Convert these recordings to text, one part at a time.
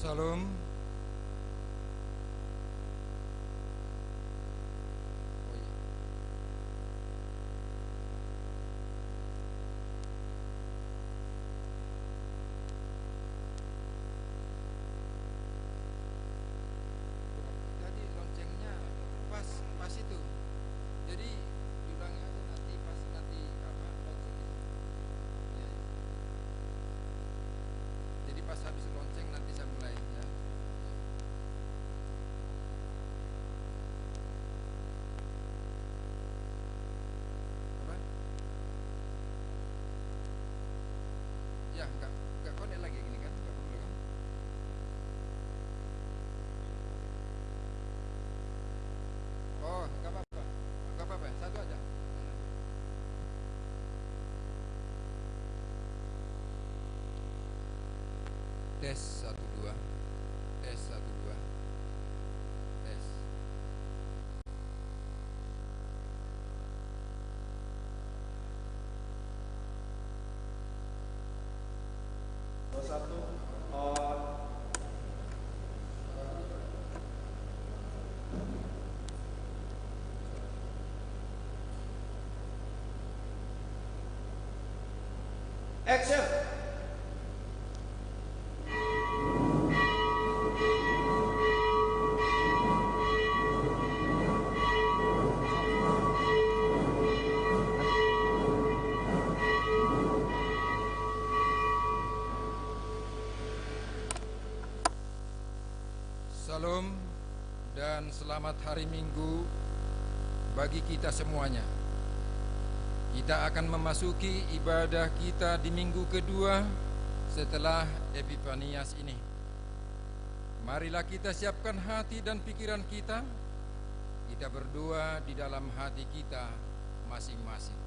Salam. Jadi loncengnya pas itu. Jadi diulangi aja nanti pas nanti apa lonceng itu. Ya. Jadi pas habis lonceng nanti saya mulai ya. Apa? Ya enggak connect lagi gini kan? Enggak perlu kan? Oh, enggak apa-apa. Enggak apa-apa, satu aja. Tes 1 2. Tes 1 2. Tes. Satu on. Action. Salam dan selamat hari Minggu bagi kita semuanya. Kita akan memasuki ibadah kita di minggu kedua setelah Epifanias ini. Marilah kita siapkan hati dan pikiran kita. Kita berdoa di dalam hati kita masing-masing.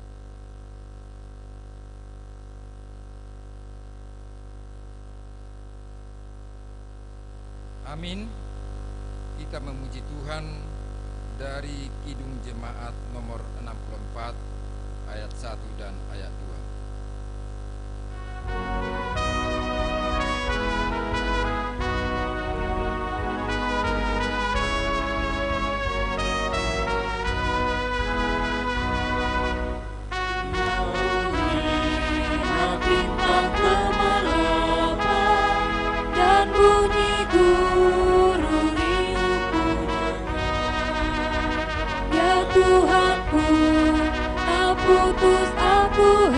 Amin. Kita memuji Tuhan dari Kidung Jemaat nomor 64 ayat 1 dan ayat 2. Bintang kemerlapaan dan bunyi gurun riuh. Ya Tuhanku, tak putus aku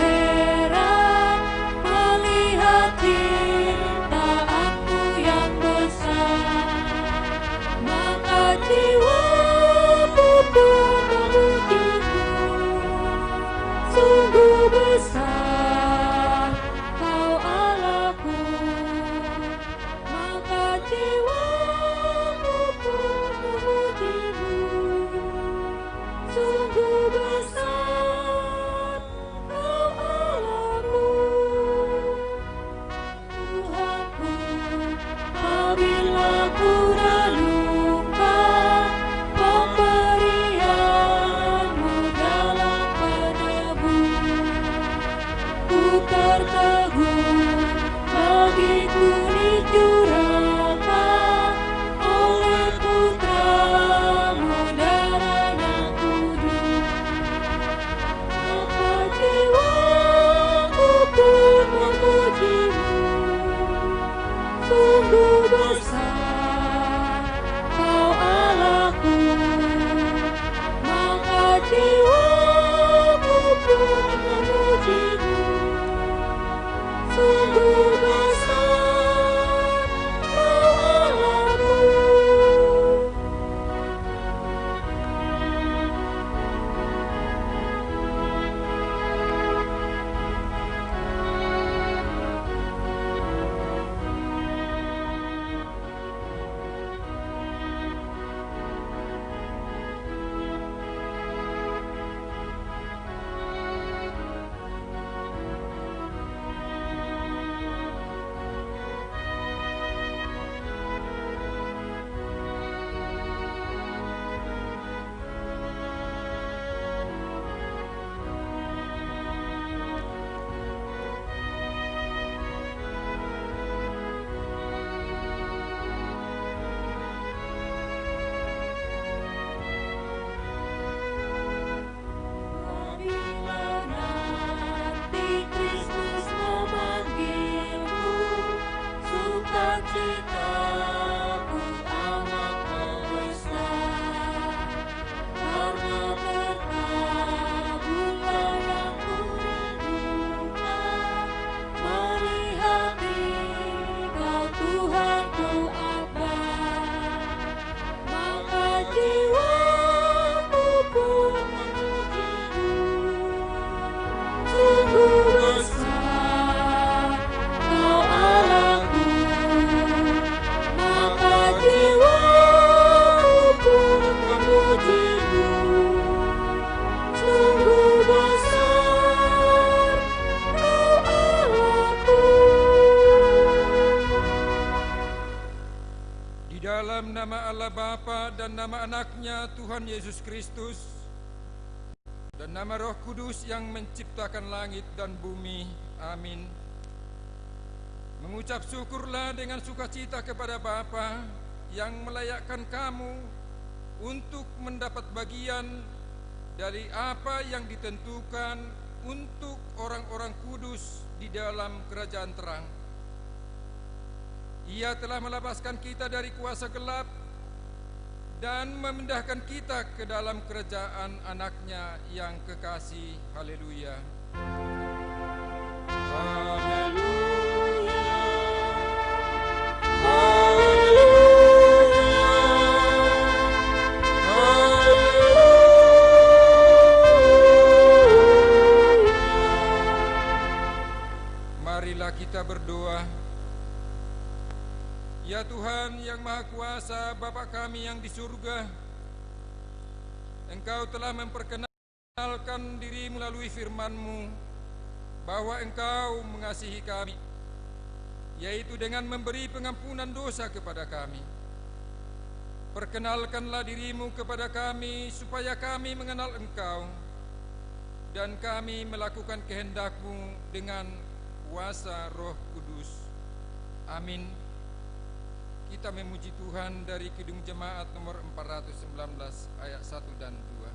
dalam nama Allah Bapa dan nama anaknya Tuhan Yesus Kristus dan nama Roh Kudus yang menciptakan langit dan bumi. Amin. Mengucap syukurlah dengan sukacita kepada Bapa yang melayakkan kamu untuk mendapat bagian dari apa yang ditentukan untuk orang-orang kudus di dalam kerajaan terang. Ia telah melepaskan kita dari kuasa gelap dan memindahkan kita ke dalam kerajaan anaknya yang kekasih. Haleluya. Haleluya. Marilah kita berdoa. Ya Tuhan yang Maha Kuasa, Bapa kami yang di surga, Engkau telah memperkenalkan diri melalui firman-Mu bahwa Engkau mengasihi kami, yaitu dengan memberi pengampunan dosa kepada kami. Perkenalkanlah diri-Mu kepada kami supaya kami mengenal Engkau dan kami melakukan kehendak-Mu dengan kuasa Roh Kudus. Amin. Kita memuji Tuhan dari Kidung Jemaat nomor 419 ayat 1 dan 2.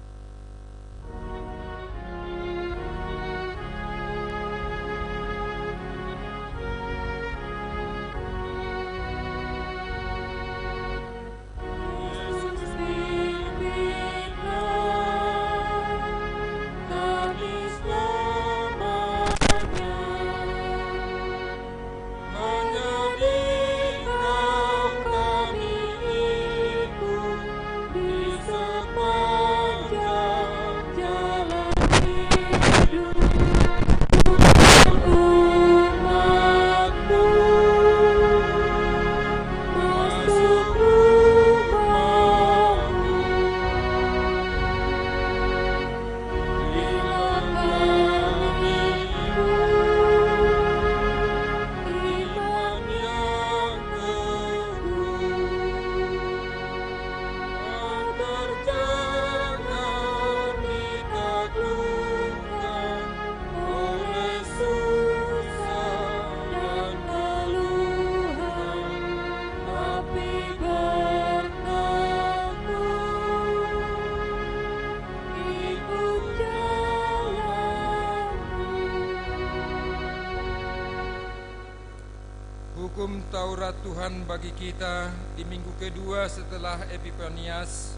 Hukum Taurat Tuhan bagi kita di minggu kedua setelah Epifanias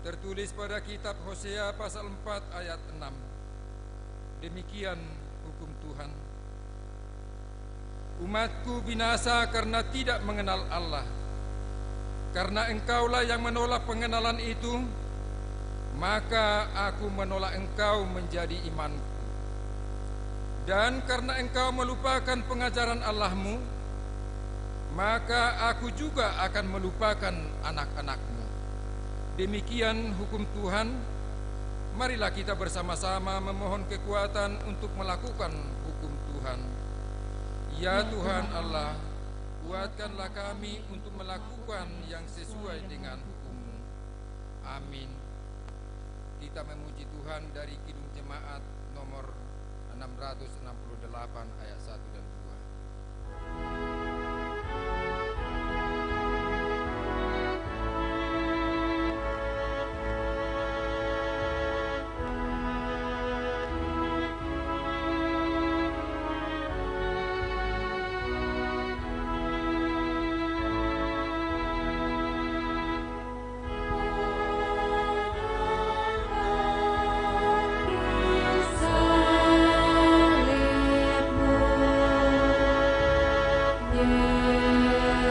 tertulis pada kitab Hosea pasal 4 ayat 6. Demikian hukum Tuhan. Umatku binasa karena tidak mengenal Allah. Karena engkaulah yang menolak pengenalan itu, maka aku menolak engkau menjadi imanku. Dan karena engkau melupakan pengajaran Allahmu, maka aku juga akan melupakan anak-anakmu. Demikian hukum Tuhan. Marilah kita bersama-sama memohon kekuatan untuk melakukan hukum Tuhan. Ya Tuhan Allah, kuatkanlah kami untuk melakukan yang sesuai dengan hukum-Mu. Amin. Kita memuji Tuhan dari Kidung Jemaat nomor 668 ayat 1 dan 2. Salibmu, Yesus.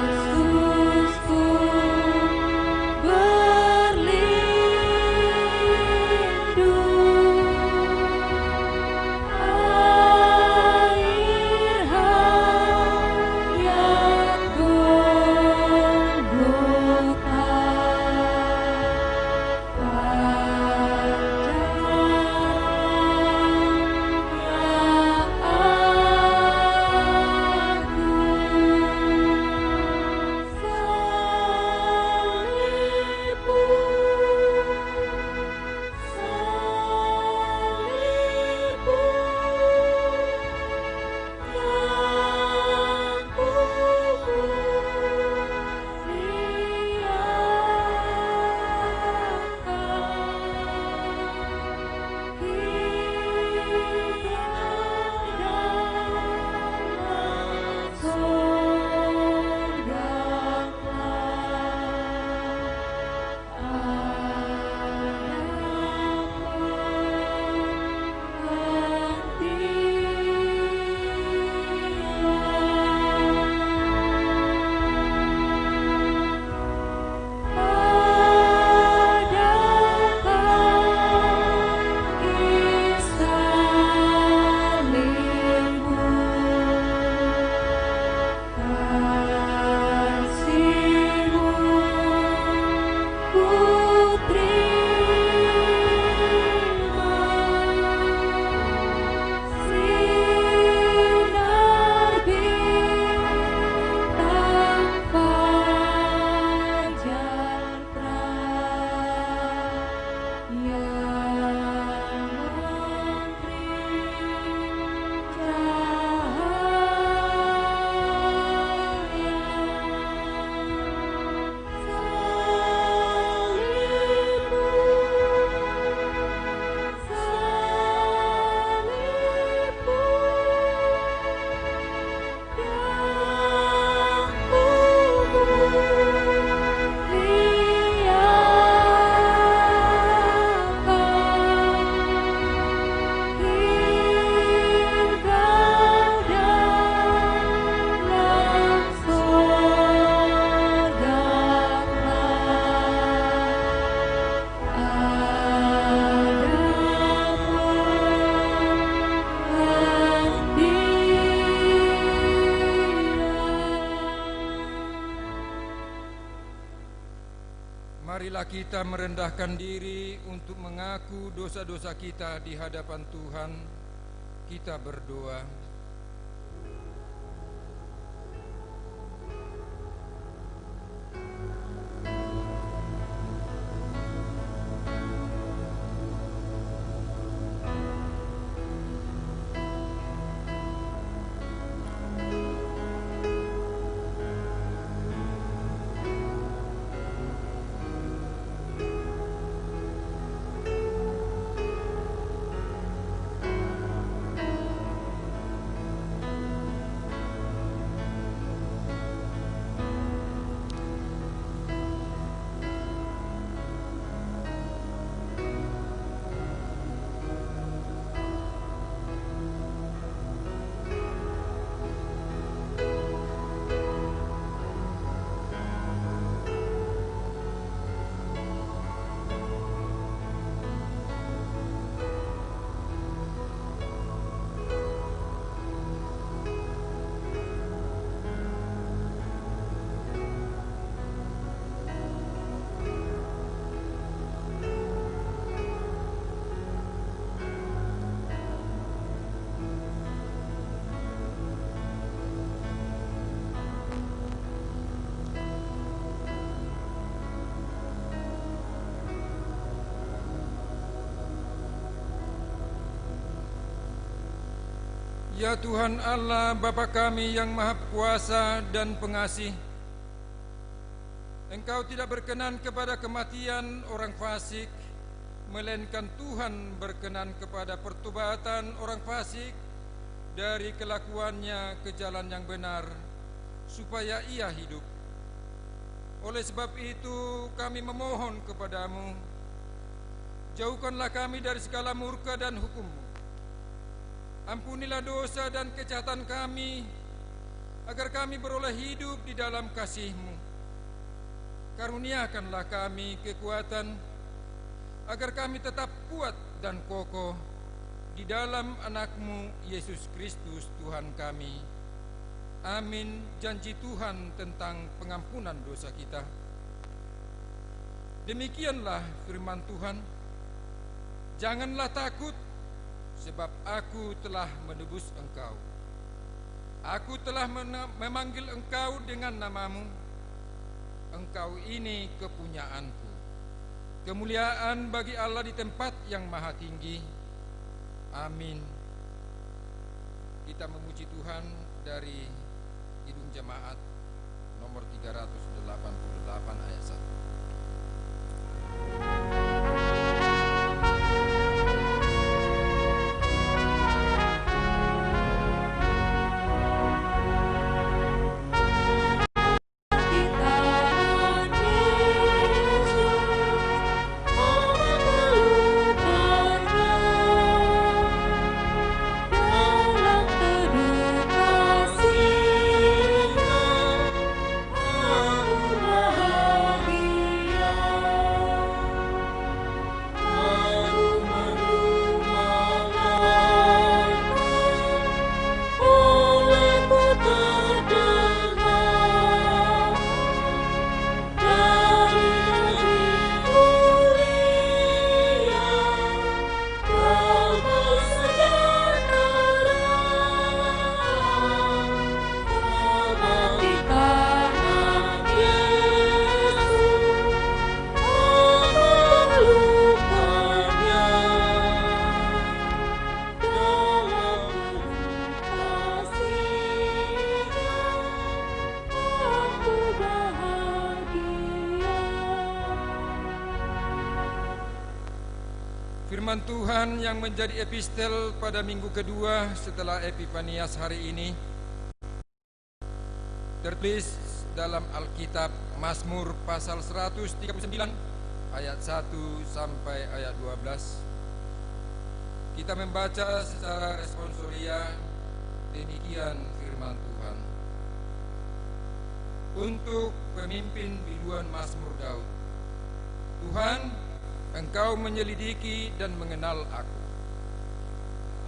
Marilah kita merendahkan diri untuk mengaku dosa-dosa kita di hadapan Tuhan. Kita berdoa. Ya Tuhan Allah, Bapa kami yang Maha Kuasa dan Pengasih, Engkau tidak berkenan kepada kematian orang fasik, melainkan Tuhan berkenan kepada pertobatan orang fasik dari kelakuannya ke jalan yang benar, supaya ia hidup. Oleh sebab itu kami memohon kepadamu, jauhkanlah kami dari segala murka dan hukum-Mu. Ampunilah dosa dan kejahatan kami, agar kami beroleh hidup di dalam kasih-Mu. Karuniakanlah kami kekuatan, agar kami tetap kuat dan kokoh di dalam Anak-Mu Yesus Kristus Tuhan kami. Amin. Janji Tuhan tentang pengampunan dosa kita. Demikianlah firman Tuhan. Janganlah takut, sebab aku telah menebus engkau. Aku telah memanggil engkau dengan namamu. Engkau ini kepunyaanku. Kemuliaan bagi Allah di tempat yang maha tinggi. Amin. Kita memuji Tuhan dari Kidung Jemaat nomor 388 ayat 1. Firman Tuhan yang menjadi epistel pada minggu kedua setelah Epifanias hari ini tertulis dalam Alkitab Mazmur pasal 139 ayat 1 sampai ayat 12. Kita membaca secara responsoria. Demikian firman Tuhan. Untuk pemimpin biduan Mazmur Daud. Tuhan, Engkau menyelidiki dan mengenal aku.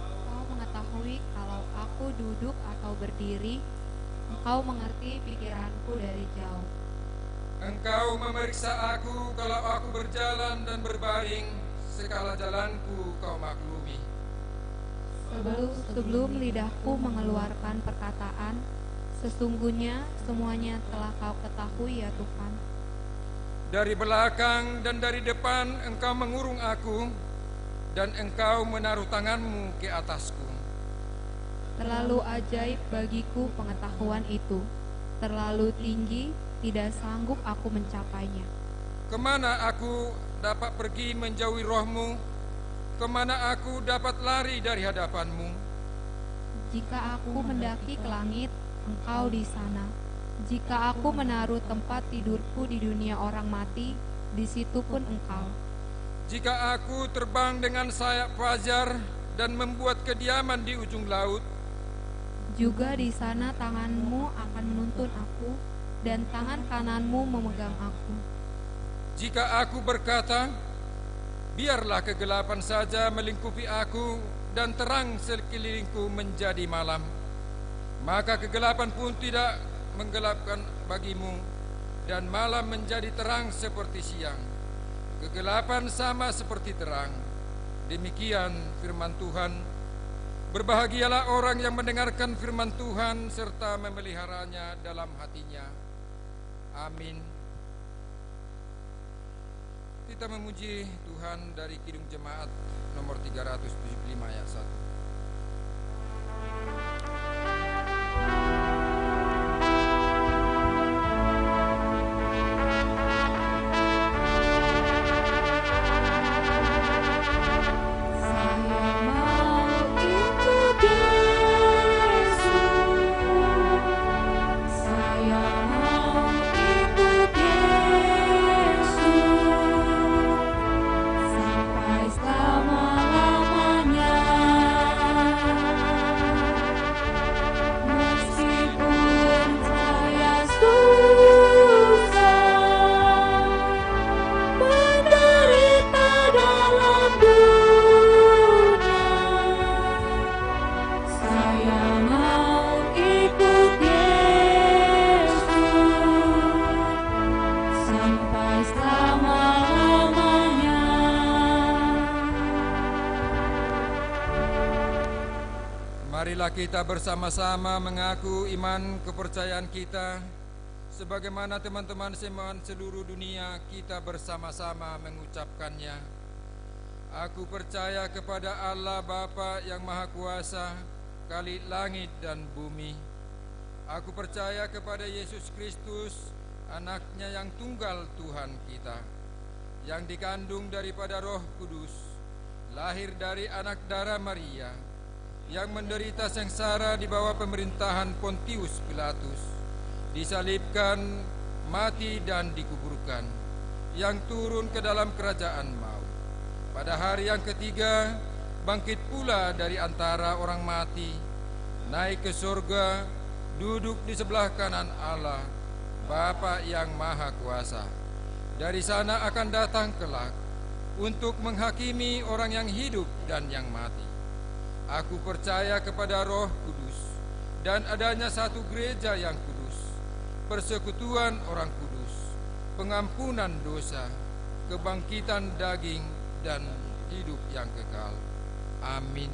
Engkau mengetahui kalau aku duduk atau berdiri. Engkau mengerti pikiranku dari jauh. Engkau memeriksa aku kalau aku berjalan dan berbaring, segala jalanku kau maklumi. Sebelum lidahku mengeluarkan perkataan, sesungguhnya semuanya telah kau ketahui ya Tuhan. Dari belakang dan dari depan engkau mengurung aku, dan engkau menaruh tanganmu ke atasku. Terlalu ajaib bagiku pengetahuan itu, terlalu tinggi, tidak sanggup aku mencapainya. Kemana aku dapat pergi menjauhi rohmu? Kemana aku dapat lari dari hadapanmu? Jika aku mendaki ke langit, engkau di sana. Jika aku menaruh tempat tidurku di dunia orang mati, di situ pun engkau. Jika aku terbang dengan sayap fajar dan membuat kediaman di ujung laut, juga di sana tanganmu akan menuntun aku, dan tangan kananmu memegang aku. jika aku berkata, biarlah kegelapan saja melingkupi aku dan terang sekelilingku menjadi malam, maka kegelapan pun tidak menggelapkan bagimu, dan malam menjadi terang seperti siang. Kegelapan sama seperti terang. Demikian firman Tuhan. Berbahagialah orang yang mendengarkan firman Tuhan serta memeliharanya dalam hatinya. Amin. Kita memuji Tuhan dari Kidung Jemaat nomor 375 ayat 1. Marilah kita bersama-sama mengaku iman kepercayaan kita. Sebagaimana teman-teman seiman seluruh dunia, kita bersama-sama mengucapkannya. Aku percaya kepada Allah Bapa yang Maha Kuasa, Khalik langit dan bumi. Aku percaya kepada Yesus Kristus, anaknya yang tunggal Tuhan kita, yang dikandung daripada Roh Kudus, lahir dari anak darah Maria, yang menderita sengsara di bawah pemerintahan Pontius Pilatus, disalibkan, mati dan dikuburkan, yang turun ke dalam kerajaan maut. Pada hari yang ketiga, bangkit pula dari antara orang mati, naik ke surga, duduk di sebelah kanan Allah, Bapa yang Maha Kuasa. Dari sana akan datang kelak untuk menghakimi orang yang hidup dan yang mati. Aku percaya kepada Roh Kudus dan adanya satu gereja yang kudus, persekutuan orang kudus, pengampunan dosa, kebangkitan daging, dan hidup yang kekal. Amin.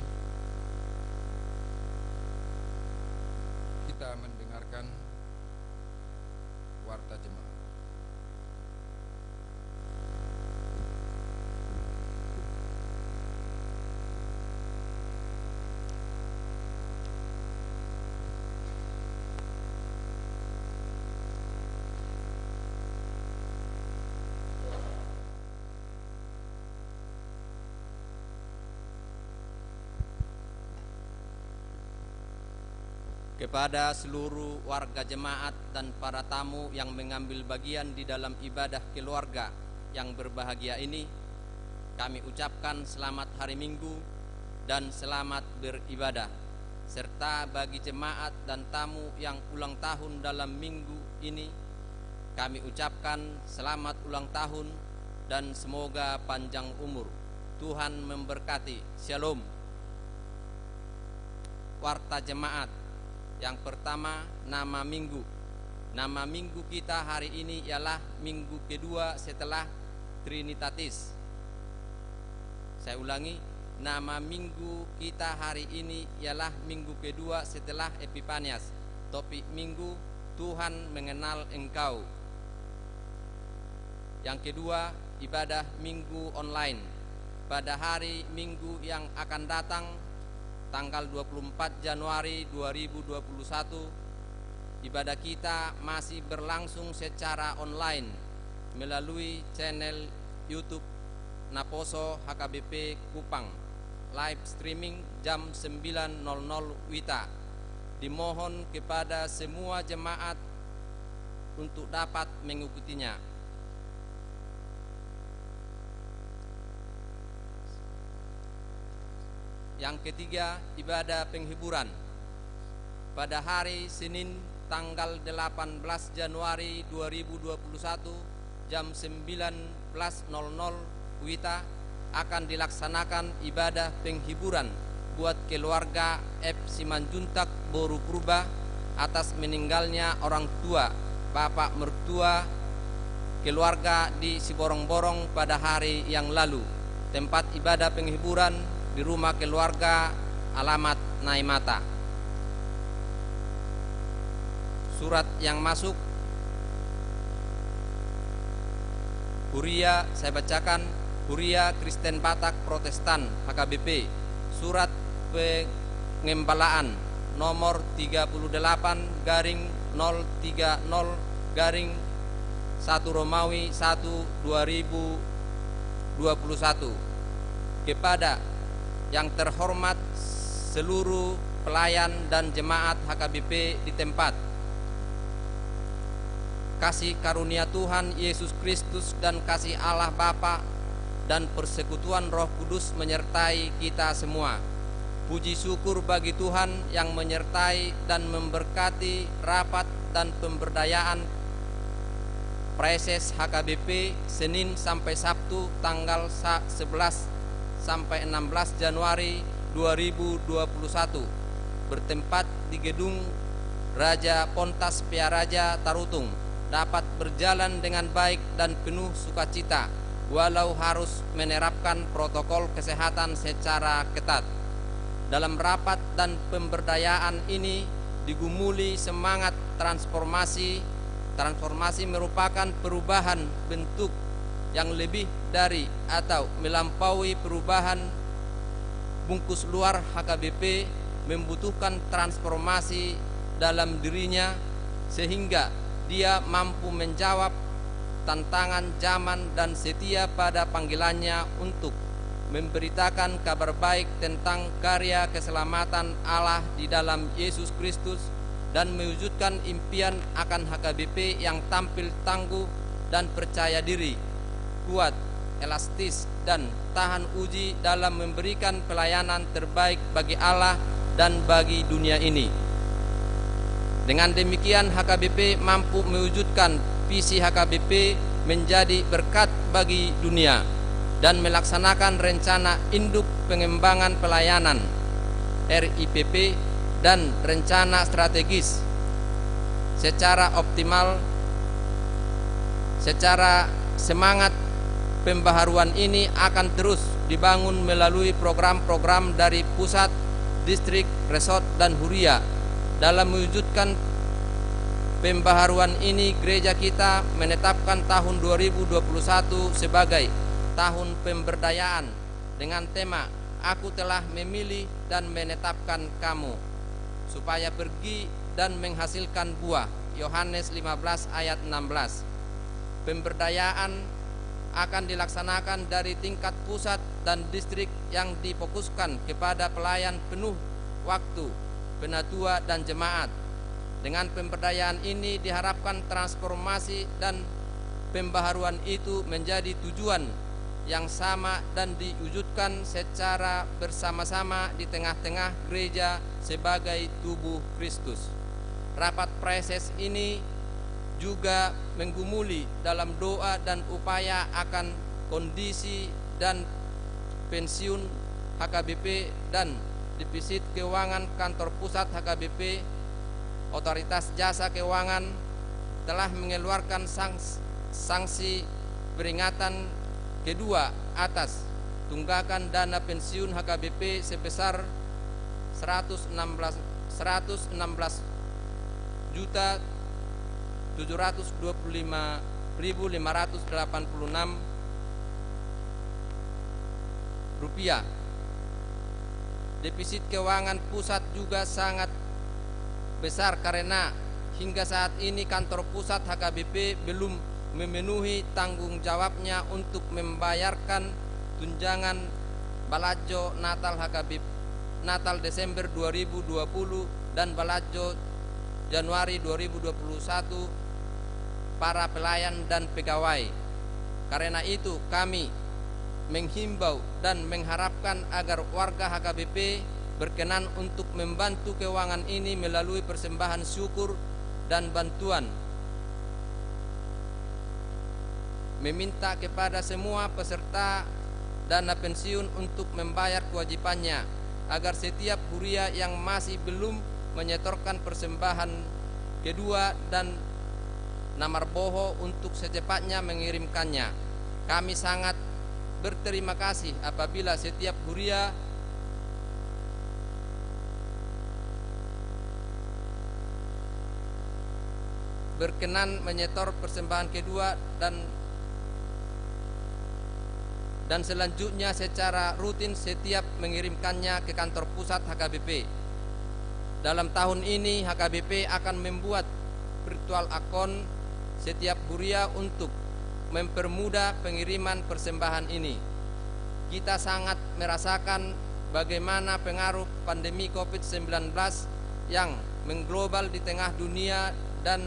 Kita mendengarkan warta jemaat. Kepada seluruh warga jemaat dan para tamu yang mengambil bagian di dalam ibadah keluarga yang berbahagia ini, kami ucapkan selamat hari Minggu dan selamat beribadah. Serta bagi jemaat dan tamu yang ulang tahun dalam minggu ini, kami ucapkan selamat ulang tahun dan semoga panjang umur. Tuhan memberkati. Shalom. Warta jemaat. Yang pertama, nama minggu. Nama minggu kita hari ini ialah minggu kedua setelah Trinitatis. Saya ulangi, nama minggu kita hari ini ialah minggu kedua setelah Epifanias. Topik minggu, Tuhan mengenal engkau. Yang kedua, ibadah minggu online. Pada hari minggu yang akan datang, tanggal 24 Januari 2021, ibadah kita masih berlangsung secara online melalui channel YouTube Naposo HKBP Kupang, live streaming jam 9.00 WITA. Dimohon kepada semua jemaat untuk dapat mengikutinya. Yang ketiga, ibadah penghiburan. Pada hari Senin tanggal 18 Januari 2021 jam 19.00 WITA akan dilaksanakan ibadah penghiburan buat keluarga F. Simanjuntak Boru Purba atas meninggalnya orang tua, bapak mertua keluarga di Siborong-Borong pada hari yang lalu. Tempat ibadah penghiburan di rumah keluarga, alamat Naimata. Surat yang masuk, Huria, saya bacakan, Huria Kristen Batak Protestan HKBP, surat pengembalaan nomor 38/030/1 Romawi 1 2021 kepada yang terhormat seluruh pelayan dan jemaat HKBP di tempat. Kasih karunia Tuhan Yesus Kristus dan kasih Allah Bapa dan persekutuan Roh Kudus menyertai kita semua. Puji syukur bagi Tuhan yang menyertai dan memberkati rapat dan pemberdayaan Preses HKBP Senin sampai Sabtu tanggal 11 sampai 16 Januari 2021 bertempat di Gedung Raja Pontas Piaraja Tarutung dapat berjalan dengan baik dan penuh sukacita walau harus menerapkan protokol kesehatan secara ketat. Dalam rapat dan pemberdayaan ini digumuli semangat transformasi. Transformasi merupakan perubahan bentuk yang lebih dari atau melampaui perubahan bungkus luar. HKBP membutuhkan transformasi dalam dirinya sehingga dia mampu menjawab tantangan zaman dan setia pada panggilannya untuk memberitakan kabar baik tentang karya keselamatan Allah di dalam Yesus Kristus dan mewujudkan impian akan HKBP yang tampil tangguh dan percaya diri, kuat, elastis, dan tahan uji dalam memberikan pelayanan terbaik bagi Allah dan bagi dunia ini. Dengan demikian HKBP mampu mewujudkan visi HKBP menjadi berkat bagi dunia dan melaksanakan rencana induk pengembangan pelayanan RIPP dan rencana strategis secara optimal. Secara semangat pembaharuan ini akan terus dibangun melalui program-program dari pusat, distrik, resort, dan huria. Dalam mewujudkan pembaharuan ini, gereja kita menetapkan tahun 2021 sebagai tahun pemberdayaan dengan tema Aku telah memilih dan menetapkan kamu supaya pergi dan menghasilkan buah. Yohanes 15 ayat 16. Pemberdayaan akan dilaksanakan dari tingkat pusat dan distrik yang difokuskan kepada pelayan penuh waktu, penatua dan jemaat. Dengan pemberdayaan ini diharapkan transformasi dan pembaharuan itu menjadi tujuan yang sama dan diwujudkan secara bersama-sama di tengah-tengah gereja sebagai tubuh Kristus. Rapat preses ini juga menggumuli dalam doa dan upaya akan kondisi dan pensiun HKBP dan defisit keuangan kantor pusat HKBP, otoritas jasa keuangan, telah mengeluarkan sanksi peringatan kedua atas tunggakan dana pensiun HKBP sebesar 116.725.586 rupiah. Defisit keuangan pusat juga sangat besar karena hingga saat ini kantor pusat HKBP belum memenuhi tanggung jawabnya untuk membayarkan tunjangan balajo Natal HKBP Natal Desember 2020 dan balajo Januari 2021 para pelayan dan pegawai. Karena itu kami menghimbau dan mengharapkan agar warga HKBP berkenan untuk membantu keuangan ini melalui persembahan syukur dan bantuan. Meminta kepada semua peserta dana pensiun untuk membayar kewajibannya agar setiap huria yang masih belum menyetorkan persembahan kedua dan namar boho untuk secepatnya mengirimkannya. Kami sangat berterima kasih apabila setiap huria berkenan menyetor persembahan kedua dan selanjutnya secara rutin setiap mengirimkannya ke kantor pusat HKBP. Dalam tahun ini HKBP akan membuat virtual account setiap huria untuk mempermudah pengiriman persembahan ini. Kita sangat merasakan bagaimana pengaruh pandemi COVID-19 yang mengglobal di tengah dunia dan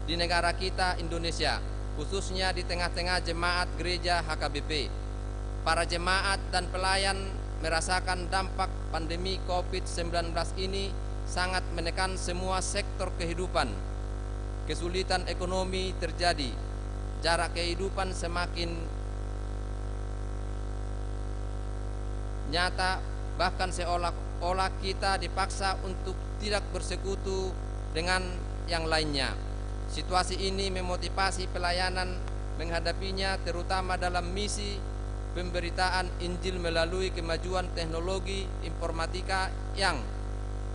di negara kita Indonesia, khususnya di tengah-tengah jemaat gereja HKBP. Para jemaat dan pelayan merasakan dampak pandemi COVID-19 ini sangat menekan semua sektor kehidupan. Kesulitan ekonomi terjadi, jarak kehidupan semakin nyata, bahkan seolah-olah kita dipaksa untuk tidak bersekutu dengan yang lainnya. Situasi ini memotivasi pelayanan menghadapinya, terutama dalam misi pemberitaan Injil melalui kemajuan teknologi informatika yang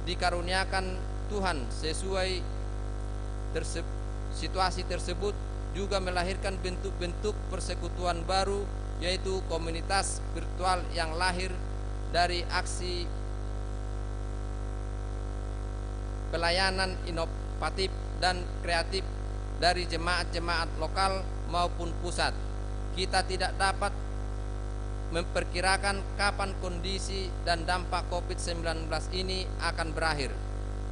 dikaruniakan Tuhan. Sesuai situasi tersebut juga melahirkan bentuk-bentuk persekutuan baru, yaitu komunitas virtual yang lahir dari aksi pelayanan inovatif dan kreatif dari jemaat-jemaat lokal maupun pusat. Kita tidak dapat memperkirakan kapan kondisi dan dampak COVID-19 ini akan berakhir.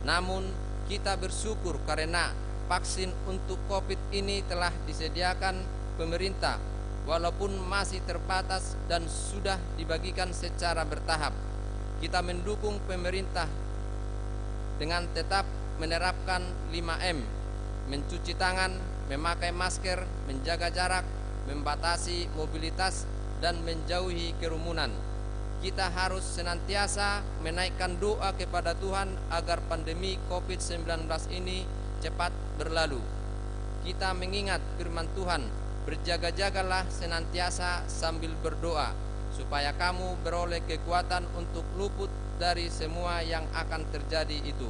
Namun kita bersyukur karena vaksin untuk COVID ini telah disediakan pemerintah, walaupun masih terbatas dan sudah dibagikan secara bertahap. Kita mendukung pemerintah dengan tetap menerapkan 5M, mencuci tangan, memakai masker, menjaga jarak, membatasi mobilitas, dan menjauhi kerumunan. Kita harus senantiasa menaikkan doa kepada Tuhan agar pandemi COVID-19 ini cepat berlalu. Kita mengingat firman Tuhan, berjaga-jagalah senantiasa sambil berdoa, supaya kamu beroleh kekuatan untuk luput dari semua yang akan terjadi itu,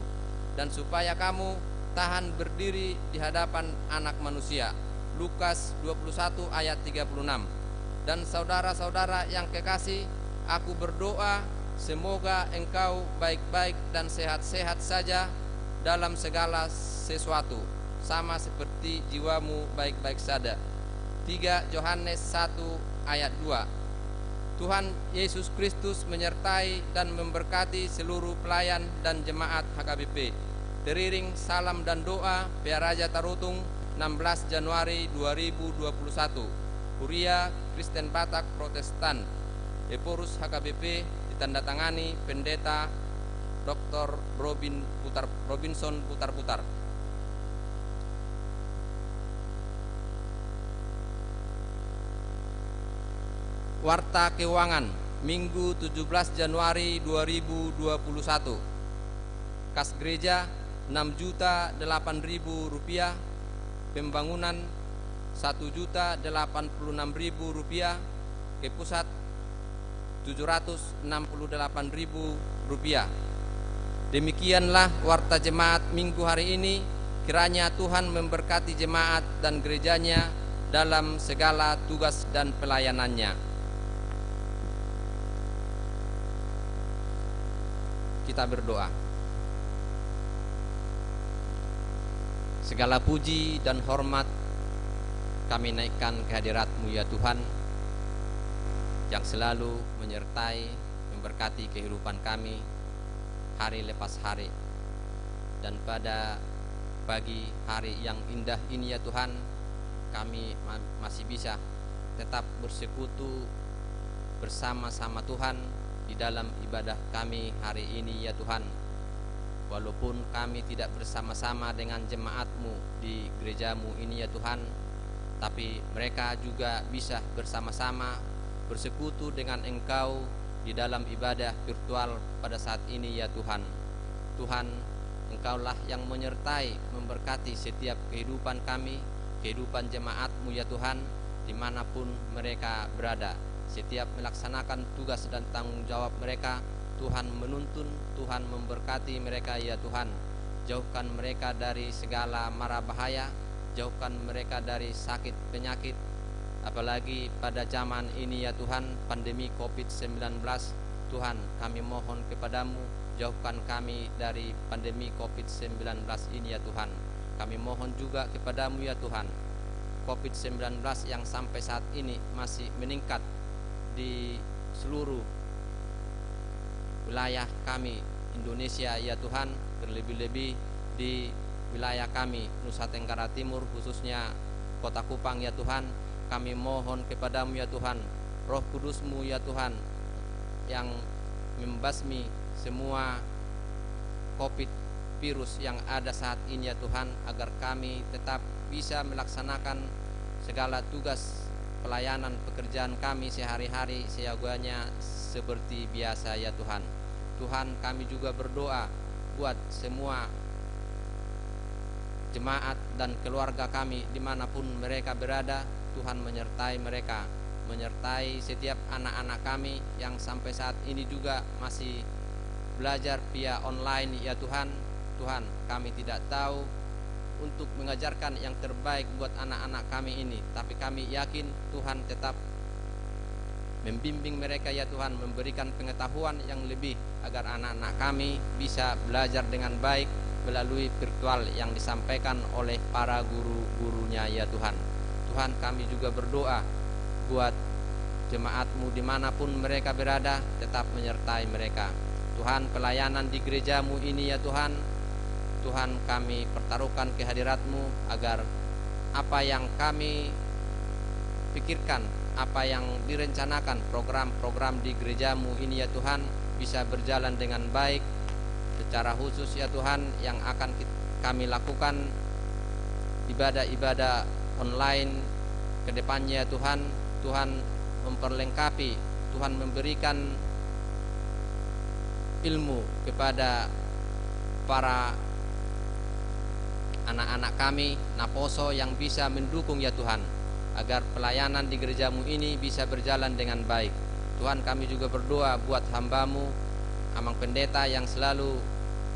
dan supaya kamu tahan berdiri di hadapan Anak Manusia. Lukas 21 ayat 36. Dan saudara-saudara yang kekasih, aku berdoa semoga engkau baik-baik dan sehat-sehat saja dalam segala sesuatu, sama seperti jiwamu baik-baik saja. 3 Yohanes 1 ayat 2. Tuhan Yesus Kristus menyertai dan memberkati seluruh pelayan dan jemaat HKBP. Teriring salam dan doa Pia Raja Tarutung 16 Januari 2021. Huria Kristen Batak Protestan Eporus HKBP, ditandatangani Pendeta Dr. Robinson Putar-Putar. Warta Keuangan Minggu 17 Januari 2021. Kas Gereja 6.008.000 rupiah, pembangunan 1.086.000 rupiah, ke pusat 768.000 rupiah. Demikianlah warta jemaat minggu hari ini. Kiranya Tuhan memberkati jemaat dan gerejanya dalam segala tugas dan pelayanannya. Kita berdoa. Segala puji dan hormat kami naikkan kehadirat-Mu ya Tuhan, yang selalu menyertai, memberkati kehidupan kami hari lepas hari. Dan pada pagi hari yang indah ini ya Tuhan, kami masih bisa tetap bersekutu bersama-sama Tuhan di dalam ibadah kami hari ini ya Tuhan. Walaupun kami tidak bersama-sama dengan jemaat-Mu di gereja-Mu ini ya Tuhan, tapi mereka juga bisa bersama-sama bersekutu dengan Engkau di dalam ibadah virtual pada saat ini ya Tuhan. Tuhan, Engkaulah yang menyertai, memberkati setiap kehidupan kami, kehidupan jemaat-Mu ya Tuhan, dimanapun mereka berada. Setiap melaksanakan tugas dan tanggung jawab mereka, Tuhan menuntun, Tuhan memberkati mereka ya Tuhan. Jauhkan mereka dari segala mara bahaya, jauhkan mereka dari sakit penyakit, apalagi pada zaman ini ya Tuhan, pandemi COVID-19. Tuhan, kami mohon kepadamu, jauhkan kami dari pandemi COVID-19 ini ya Tuhan. Kami mohon juga kepadamu ya Tuhan, COVID-19 yang sampai saat ini masih meningkat di seluruh wilayah kami Indonesia ya Tuhan, terlebih-lebih di wilayah kami Nusa Tenggara Timur, khususnya Kota Kupang ya Tuhan. Kami mohon kepadamu ya Tuhan, Roh Kudus-Mu ya Tuhan, yang membasmi semua COVID virus yang ada saat ini ya Tuhan, agar kami tetap bisa melaksanakan segala tugas pelayanan pekerjaan kami sehari-hari seyogianya seperti biasa ya Tuhan. Tuhan, kami juga berdoa buat semua jemaat dan keluarga kami dimanapun mereka berada. Tuhan menyertai mereka, menyertai setiap anak-anak kami yang sampai saat ini juga masih belajar via online ya Tuhan. Tuhan, kami tidak tahu untuk mengajarkan yang terbaik buat anak-anak kami ini, tapi kami yakin Tuhan tetap membimbing mereka ya Tuhan, memberikan pengetahuan yang lebih agar anak-anak kami bisa belajar dengan baik melalui virtual yang disampaikan oleh para guru-gurunya ya Tuhan. Tuhan, kami juga berdoa buat jemaat-Mu dimanapun mereka berada, tetap menyertai mereka. Tuhan, pelayanan di gereja-Mu ini ya Tuhan, Tuhan, kami pertaruhkan kehadirat-Mu agar apa yang kami pikirkan, apa yang direncanakan, program-program di gereja-Mu ini ya Tuhan, bisa berjalan dengan baik. Secara khusus ya Tuhan, yang akan kami lakukan ibadah-ibadah online ke depannya ya Tuhan. Tuhan memperlengkapi, Tuhan memberikan ilmu kepada para anak-anak kami, Naposo, yang bisa mendukung ya Tuhan, agar pelayanan di gereja-Mu ini bisa berjalan dengan baik. Tuhan, kami juga berdoa buat hamba-Mu Amang Pendeta yang selalu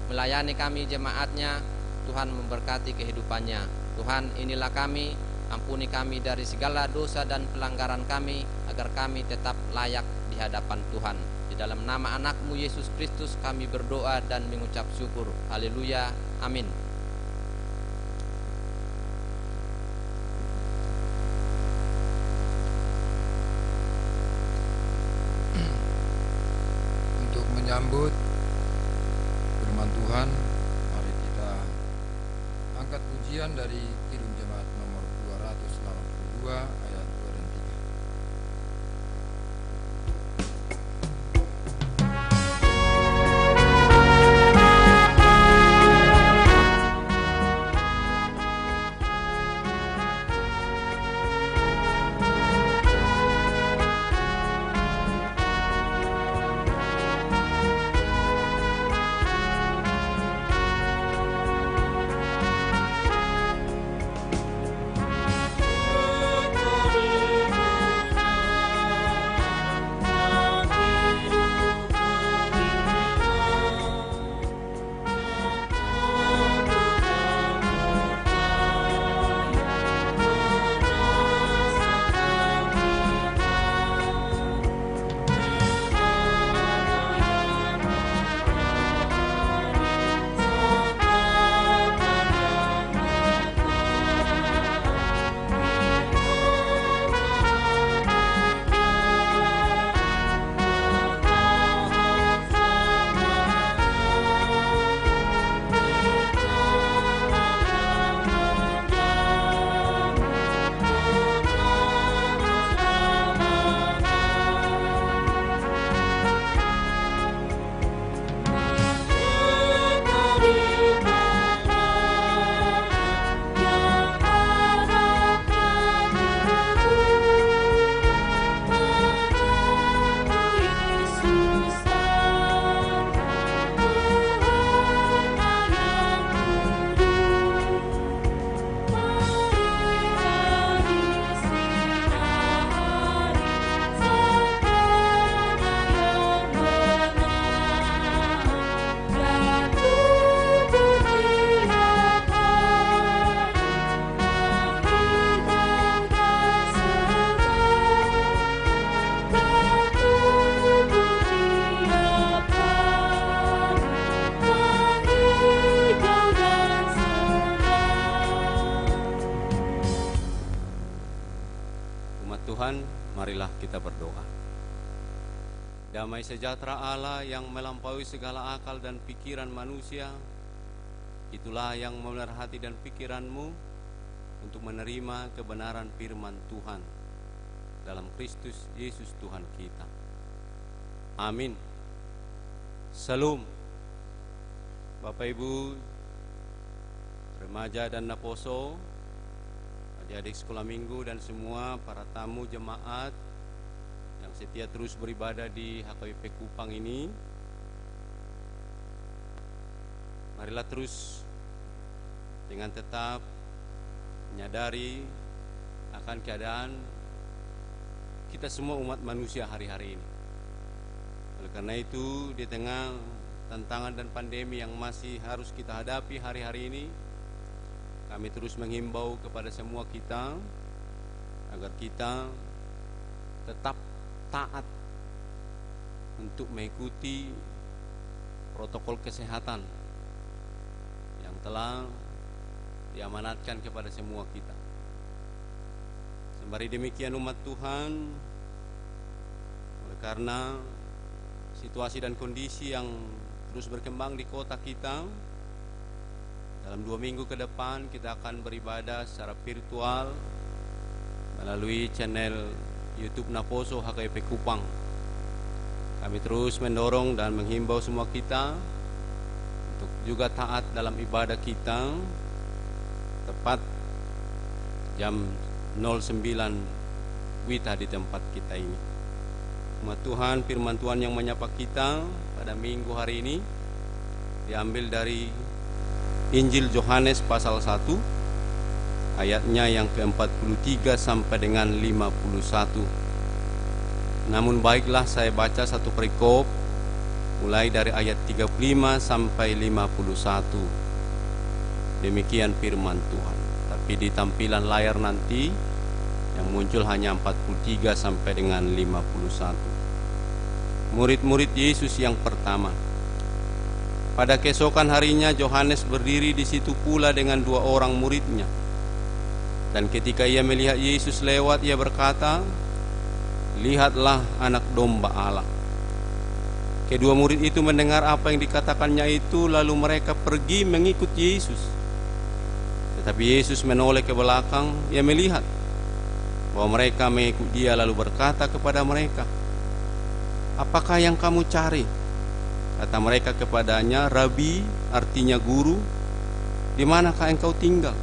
melayani kami jemaatnya. Tuhan memberkati kehidupannya. Tuhan, inilah kami, ampuni kami dari segala dosa dan pelanggaran kami, agar kami tetap layak di hadapan Tuhan. Di dalam nama anak-Mu Yesus Kristus kami berdoa dan mengucap syukur. Haleluya, amin. Menyambut firman Tuhan, mari kita angkat pujian dari Kidung Jemaat nomor 282 ayat 2 dan 3. Umat Tuhan, marilah kita berdoa. Damai sejahtera Allah yang melampaui segala akal dan pikiran manusia, itulah yang memerhati dan pikiranmu untuk menerima kebenaran firman Tuhan dalam Kristus Yesus Tuhan kita. Amin. Salam. Bapak Ibu, remaja dan naposo, adik-adik sekolah minggu dan semua para tamu jemaat yang setia terus beribadah di HKBP Kupang ini, marilah terus dengan tetap menyadari akan keadaan kita semua umat manusia hari-hari ini. Oleh karena itu, di tengah tantangan dan pandemi yang masih harus kita hadapi hari-hari ini, kami terus menghimbau kepada semua kita agar kita tetap taat untuk mengikuti protokol kesehatan yang telah diamanatkan kepada semua kita. Sembari demikian umat Tuhan, oleh karena situasi dan kondisi yang terus berkembang di kota kita, dalam 2 minggu ke depan kita akan beribadah secara virtual melalui channel YouTube Naposo HKBP Kupang. Kami terus mendorong dan menghimbau semua kita untuk juga taat dalam ibadah kita tepat jam 09 WITA di tempat kita ini. Umat Tuhan, firman Tuhan yang menyapa kita pada minggu hari ini diambil dari Injil Yohanes pasal 1 ayatnya yang ke-43 sampai dengan 51. Namun baiklah saya baca satu perikop mulai dari ayat 35 sampai 51. Demikian firman Tuhan. Tapi di tampilan layar nanti yang muncul hanya 43 sampai dengan 51. Murid-murid Yesus yang pertama. Pada keesokan harinya Yohanes berdiri di situ pula dengan 2 orang muridnya. Dan ketika ia melihat Yesus lewat, ia berkata, "Lihatlah anak domba Allah." Kedua murid itu mendengar apa yang dikatakannya itu, lalu mereka pergi mengikut Yesus. Tetapi Yesus menoleh ke belakang, ia melihat bahwa mereka mengikut dia, lalu berkata kepada mereka, "Apakah yang kamu cari?" Kata mereka kepadanya, "Rabi," artinya guru, "di manakah engkau tinggal?"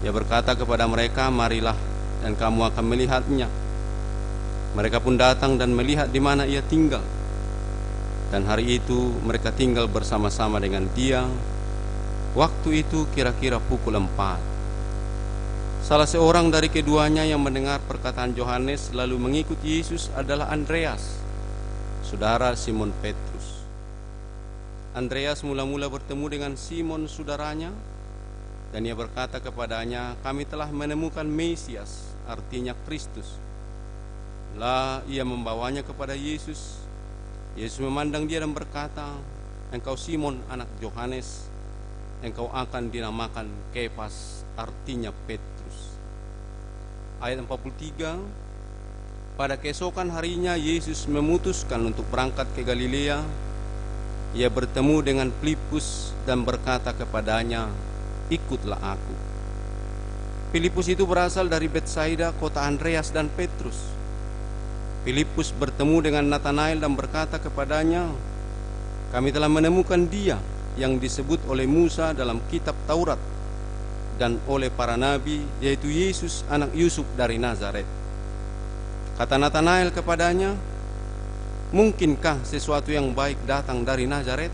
Ia berkata kepada mereka, "Marilah dan kamu akan melihatnya." Mereka pun datang dan melihat di mana ia tinggal. Dan hari itu mereka tinggal bersama-sama dengan dia. Waktu itu kira-kira pukul 4. Salah seorang dari keduanya yang mendengar perkataan Yohanes lalu mengikut Yesus adalah Andreas, saudara Simon Petrus. Andreas mula-mula bertemu dengan Simon saudaranya, dan ia berkata kepadanya, "Kami telah menemukan Mesias," artinya Kristus. Lah ia membawanya kepada Yesus. Yesus memandang dia dan berkata, "Engkau Simon anak Yohanes, engkau akan dinamakan Kefas," artinya Petrus. Ayat 43. Pada keesokan harinya Yesus memutuskan untuk berangkat ke Galilea. Ia bertemu dengan Filipus dan berkata kepadanya, "Ikutlah aku." Filipus itu berasal dari Betsaida, kota Andreas dan Petrus. Filipus bertemu dengan Natanael dan berkata kepadanya, "Kami telah menemukan dia yang disebut oleh Musa dalam kitab Taurat dan oleh para nabi, yaitu Yesus anak Yusuf dari Nazaret." Kata Natanael kepadanya, "Mungkinkah sesuatu yang baik datang dari Nazaret?"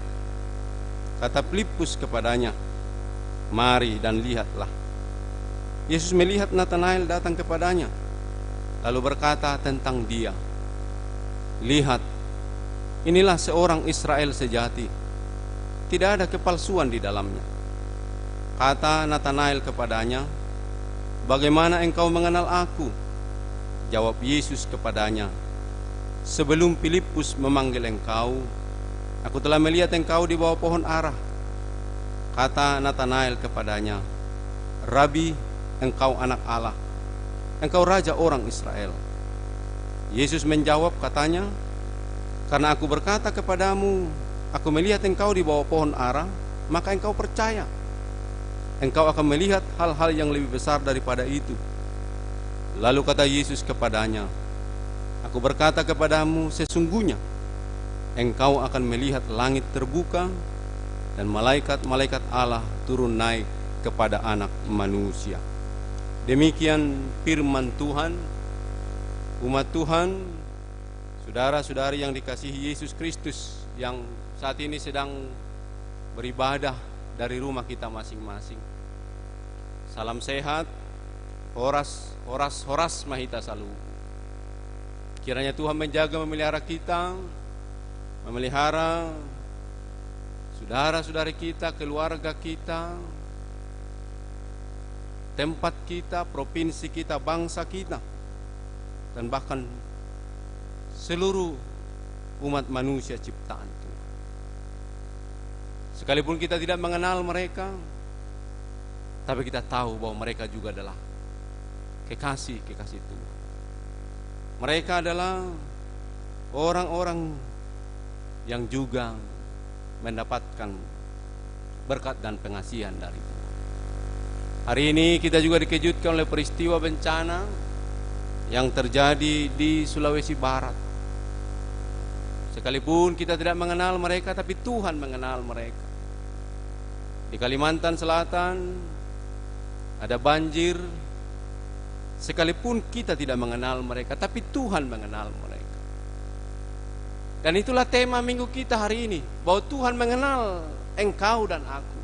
Kata Filipus kepadanya, "Mari dan lihatlah." Yesus melihat Natanael datang kepadanya, lalu berkata tentang dia, "Lihat, inilah seorang Israel sejati, tidak ada kepalsuan di dalamnya." Kata Natanael kepadanya, "Bagaimana engkau mengenal aku?" Jawab Yesus kepadanya, "Sebelum Filipus memanggil engkau, aku telah melihat engkau di bawah pohon ara." Kata Natanael kepadanya, "Rabi, engkau anak Allah, engkau raja orang Israel. Yesus menjawab katanya, karena aku berkata kepadamu, aku melihat engkau di bawah pohon ara, maka engkau percaya. Engkau akan melihat hal-hal yang lebih besar daripada itu. Lalu kata Yesus kepadanya, aku berkata kepadamu, sesungguhnya engkau akan melihat langit terbuka dan malaikat-malaikat Allah turun naik kepada anak manusia. Demikian firman Tuhan. Umat Tuhan, saudara-saudari yang dikasihi Yesus Kristus, yang saat ini sedang beribadah dari rumah kita masing-masing. Salam sehat, horas mahita salu. Kiranya Tuhan menjaga memelihara kita, memelihara saudara-saudari kita, keluarga kita, tempat kita, provinsi kita, bangsa kita, dan bahkan seluruh umat manusia ciptaan Tuhan. Sekalipun kita tidak mengenal mereka, tapi kita tahu bahwa mereka juga adalah kekasih Tuhan. Mereka adalah orang-orang yang juga mendapatkan berkat dan pengasihan dari Tuhan. Hari ini kita juga dikejutkan oleh peristiwa bencana yang terjadi di Sulawesi Barat. Sekalipun kita tidak mengenal mereka, tapi Tuhan mengenal mereka. Di Kalimantan Selatan ada banjir. Sekalipun kita tidak mengenal mereka, tapi Tuhan mengenal mereka. Dan itulah tema minggu kita hari ini, bahwa Tuhan mengenal engkau dan aku.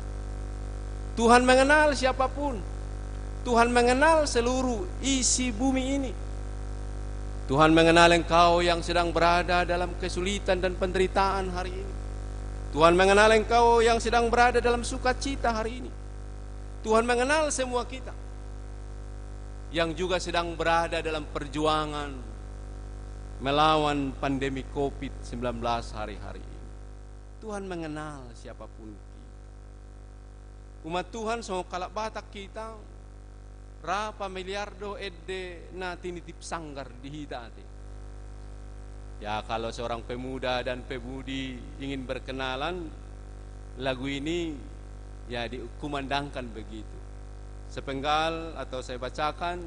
Tuhan mengenal siapapun. Tuhan mengenal seluruh isi bumi ini. Tuhan mengenal engkau yang sedang berada dalam kesulitan dan penderitaan hari ini. Tuhan mengenal engkau yang sedang berada dalam sukacita hari ini. Tuhan mengenal semua kita yang juga sedang berada dalam perjuangan melawan pandemi COVID-19 hari-hari ini. Tuhan mengenal siapapun kita. Umat Tuhan semua kalak batak kita, rapa miliardo edde na tinitip sanggar di hitati. Ya, kalau seorang pemuda dan pemudi ingin berkenalan, lagu ini ya dikumandangkan begitu. Sepenggal atau saya bacakan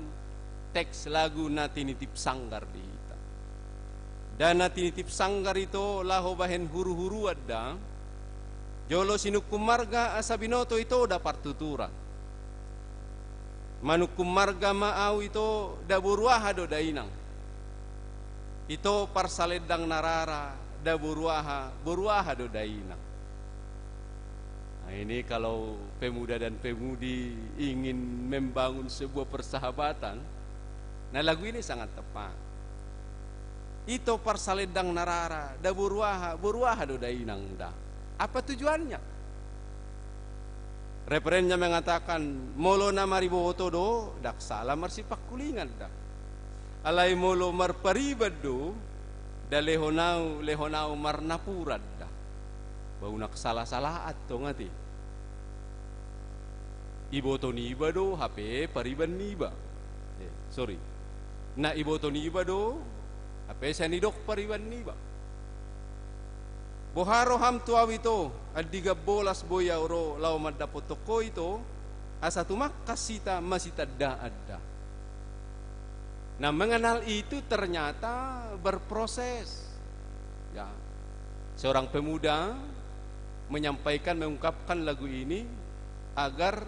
teks lagu Natinitip Sanggar di hita. Dan Natinitip Sanggar itu laho bahen huru-huru ada. Jolo sinukum marga asabinoto itu da partuturan. Manukum marga maau itu da buruaha do dainang. Itu parsaledang narara da buruaha do dainang. Nah, ini kalau pemuda dan pemudi ingin membangun sebuah persahabatan, nah lagu ini sangat tepat. Ito parsaledang narara, da buruaha do dainang da. Apa tujuannya? Referennya mengatakan, molo na mariboto do, dak salah marsipak kulingan da. Alay molo marparibad do, da lehonau marnapurad da. Bau nak salah-salah atau ngati. Iboto niba do HP pariban niba. Sorry. Na iboto niba do HP sanidok pariban niba. Boharo ham tuaw ito adiga bolas boya oro law madapotoko ito asa tumak kasita masitadda adda. Nah, mengenal itu ternyata berproses. Ya. Seorang pemuda menyampaikan, mengungkapkan lagu ini agar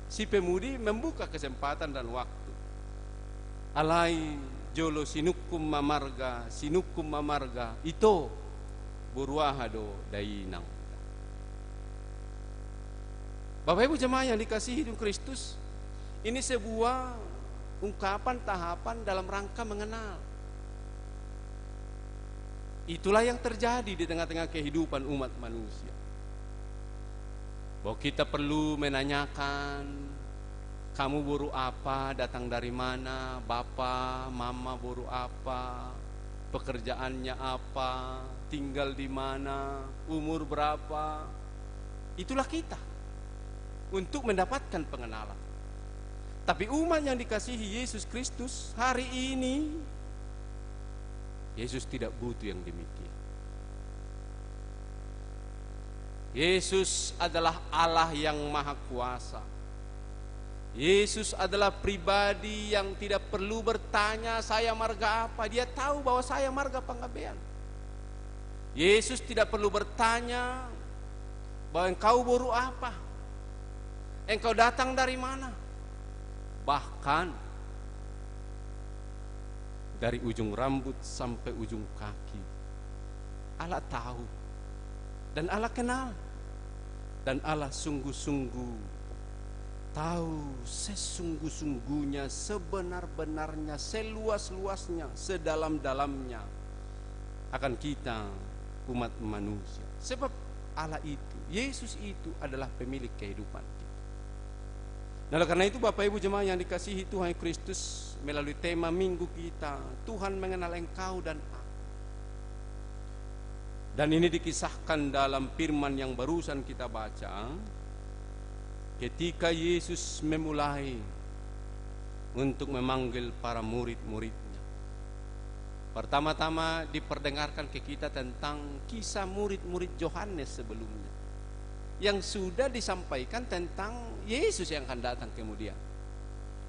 si pemudi membuka kesempatan dan waktu. Alai jolo sinukum mamarga ito buruahado dainang. Bapak Ibu jemaah yang dikasihi di Kristus, ini sebuah ungkapan tahapan dalam rangka mengenal. Itulah yang terjadi di tengah-tengah kehidupan umat manusia. Bahwa kita perlu menanyakan, kamu buru apa, datang dari mana, bapak, mama buru apa, pekerjaannya apa, tinggal di mana, umur berapa. Itulah kita untuk mendapatkan pengenalan. Tapi umat yang dikasihi Yesus Kristus hari ini, Yesus tidak butuh yang demikian. Yesus adalah Allah yang maha kuasa. Yesus adalah pribadi yang tidak perlu bertanya saya marga apa. Dia tahu bahwa saya marga Panggabean. Yesus tidak perlu bertanya bahwa engkau boru apa, engkau datang dari mana. Bahkan dari ujung rambut sampai ujung kaki Allah tahu, dan Allah kenal, dan Allah sungguh-sungguh tahu sesungguh-sungguhnya, sebenar-benarnya, seluas-luasnya, sedalam-dalamnya akan kita umat manusia. Sebab Allah itu, Yesus itu adalah pemilik kehidupan kita. Nah, karena itu Bapak Ibu jemaat yang dikasihi Tuhan Kristus, melalui tema minggu kita, Tuhan mengenal engkau dan aku. Dan ini dikisahkan dalam firman yang barusan kita baca, ketika Yesus memulai untuk memanggil para murid-muridnya. Pertama-tama diperdengarkan ke kita tentang kisah murid-murid Yohanes sebelumnya, yang sudah disampaikan tentang Yesus yang akan datang kemudian.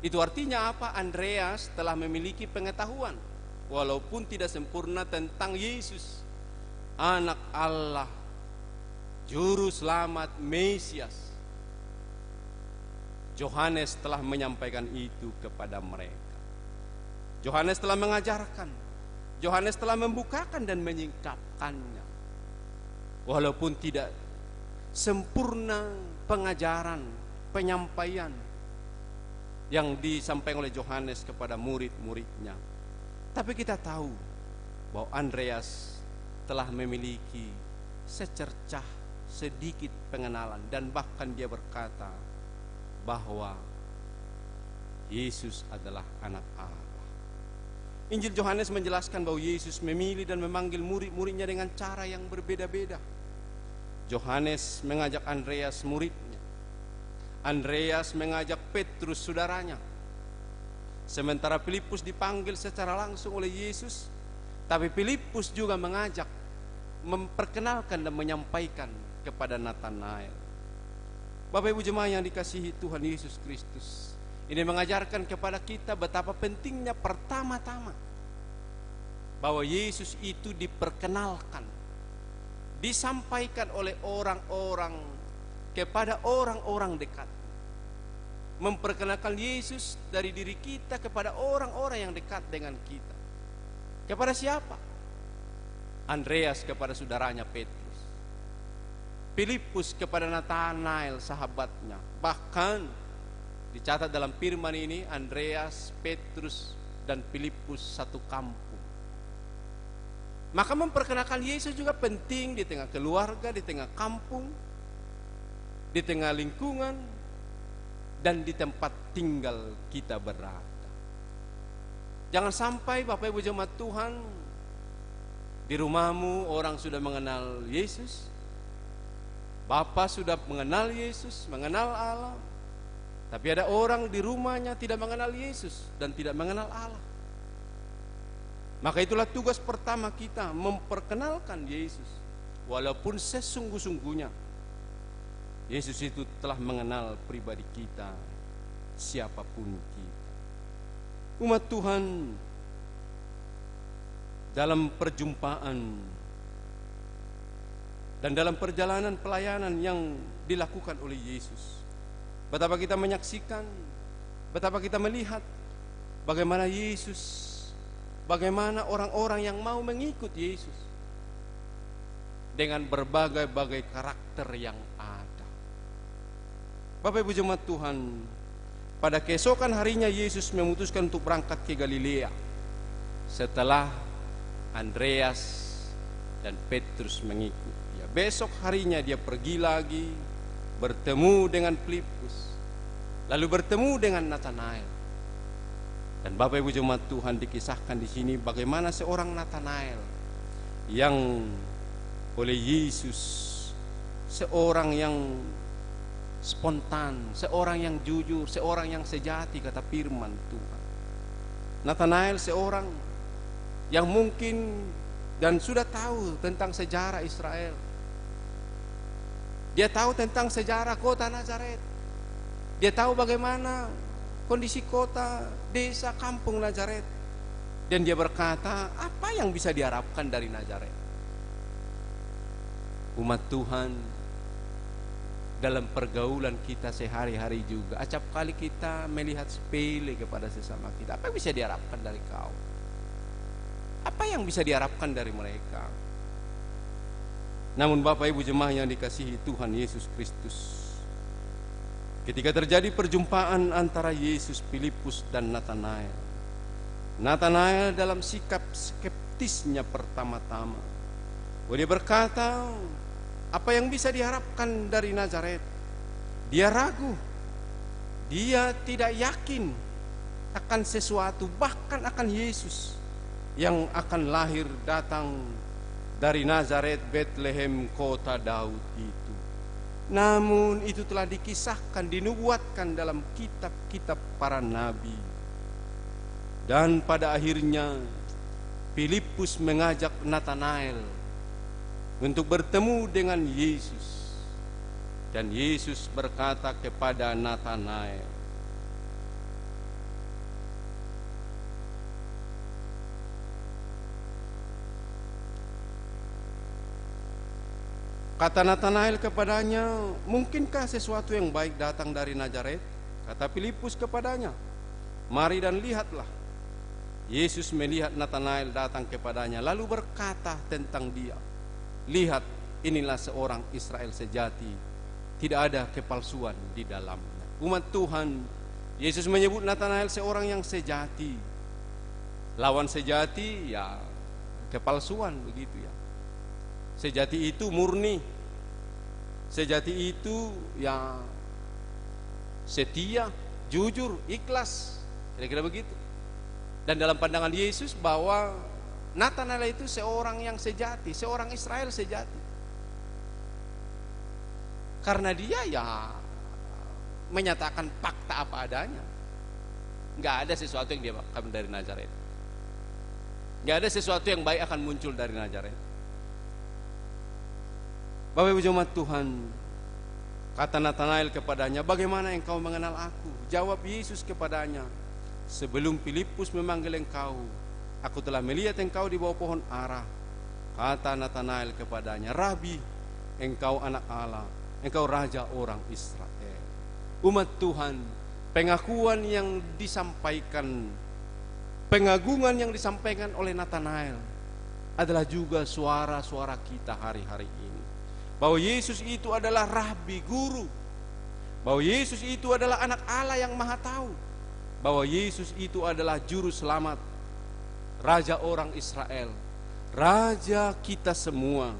Itu artinya apa? Andreas telah memiliki pengetahuan, walaupun tidak sempurna, tentang Yesus, anak Allah, juru selamat, Mesias. Yohanes telah menyampaikan itu kepada mereka. Yohanes telah mengajarkan, Yohanes telah membukakan dan menyingkapkannya. Walaupun tidak sempurna pengajaran, penyampaian yang disampaikan oleh Yohanes kepada murid-muridnya, tapi kita tahu bahwa Andreas telah memiliki secercah sedikit pengenalan, dan bahkan dia berkata bahwa Yesus adalah anak Allah. Injil Yohanes menjelaskan bahwa Yesus memilih dan memanggil murid-muridnya dengan cara yang berbeda-beda. Yohanes mengajak Andreas muridnya, Andreas mengajak Petrus saudaranya. Sementara Filipus dipanggil secara langsung oleh Yesus, tapi Filipus juga mengajak, memperkenalkan dan menyampaikan kepada Natanael. Bapak Ibu jemaat yang dikasihi Tuhan Yesus Kristus, ini mengajarkan kepada kita betapa pentingnya pertama-tama bahwa Yesus itu diperkenalkan, disampaikan oleh orang-orang kepada orang-orang dekat. Memperkenalkan Yesus dari diri kita kepada orang-orang yang dekat dengan kita. Kepada siapa? Andreas kepada saudaranya Petrus, Filipus kepada Natanael sahabatnya. Bahkan dicatat dalam firman ini, Andreas, Petrus, dan Filipus satu kampung. Maka memperkenalkan Yesus juga penting di tengah keluarga, di tengah kampung, di tengah lingkungan, dan di tempat tinggal kita berada. Jangan sampai Bapak Ibu jemaat Tuhan, di rumahmu orang sudah mengenal Yesus, Bapak sudah mengenal Yesus, mengenal Allah, tapi ada orang di rumahnya tidak mengenal Yesus dan tidak mengenal Allah. Maka itulah tugas pertama kita, memperkenalkan Yesus. Walaupun sesungguh-sungguhnya Yesus itu telah mengenal pribadi kita, siapapun kita. Umat Tuhan, dalam perjumpaan dan dalam perjalanan pelayanan yang dilakukan oleh Yesus, betapa kita menyaksikan, betapa kita melihat bagaimana Yesus, bagaimana orang-orang yang mau mengikut Yesus dengan berbagai-bagai karakter yang ada. Bapak Ibu jemaat Tuhan, pada keesokan harinya Yesus memutuskan untuk berangkat ke Galilea setelah Andreas dan Petrus mengikut dia. Besok harinya dia pergi lagi, bertemu dengan Filipus, lalu bertemu dengan Natanael. Dan Bapak Ibu jemaat Tuhan, dikisahkan di sini bagaimana seorang Natanael yang oleh Yesus, seorang yang spontan, seorang yang jujur, seorang yang sejati, kata firman Tuhan. Nathanael seorang yang mungkin dan sudah tahu tentang sejarah Israel. Dia tahu tentang sejarah kota Nazaret. Dia tahu bagaimana kondisi kota, desa, kampung Nazaret. Dan dia berkata, apa yang bisa diharapkan dari Nazaret? Umat Tuhan, dalam pergaulan kita sehari-hari juga, acap kali kita melihat sepele kepada sesama kita. Apa yang bisa diharapkan dari kau? Apa yang bisa diharapkan dari mereka? Namun Bapak Ibu jemaah yang dikasihi Tuhan Yesus Kristus, ketika terjadi perjumpaan antara Yesus, Filipus dan Nathanael, Nathanael dalam sikap skeptisnya pertama-tama, dia berkata, apa yang bisa diharapkan dari Nazaret? Dia ragu, dia tidak yakin akan sesuatu, bahkan akan Yesus yang akan lahir datang dari Nazaret, Bethlehem, kota Daud itu. Namun itu telah dikisahkan, dinubuatkan dalam kitab-kitab para nabi. Dan pada akhirnya Filipus mengajak Nathanael untuk bertemu dengan Yesus. Dan Yesus berkata kepada Nathanael, kata Nathanael kepadanya, mungkinkah sesuatu yang baik datang dari Nazaret? Kata Filipus kepadanya, mari dan lihatlah. Yesus melihat Nathanael datang kepadanya, lalu berkata tentang dia, lihat, inilah seorang Israel sejati, tidak ada kepalsuan di dalamnya. Umat Tuhan, Yesus menyebut Nathanael seorang yang sejati. Lawan sejati ya kepalsuan, begitu ya. Sejati itu murni, sejati itu ya setia, jujur, ikhlas, kira-kira begitu. Dan dalam pandangan Yesus bahwa Nathanael itu seorang yang sejati, seorang Israel sejati. Karena dia ya menyatakan fakta apa adanya. Nggak ada sesuatu yang dia akan dari Nazaret. Nggak ada sesuatu yang baik akan muncul dari Nazaret. Bapak Ibu jemaat Tuhan, kata Nathanael kepadanya, bagaimana engkau mengenal aku? Jawab Yesus kepadanya, sebelum Filipus memanggil engkau, aku telah melihat engkau di bawah pohon ara. Kata Nathanael kepadanya, Rabi, engkau anak Allah, engkau raja orang Israel. Umat Tuhan, pengakuan yang disampaikan, pengagungan yang disampaikan oleh Nathanael adalah juga suara-suara kita hari-hari ini. Bahwa Yesus itu adalah Rabi, guru. Bahwa Yesus itu adalah anak Allah yang maha tahu. Bahwa Yesus itu adalah juru selamat, raja orang Israel, raja kita semua,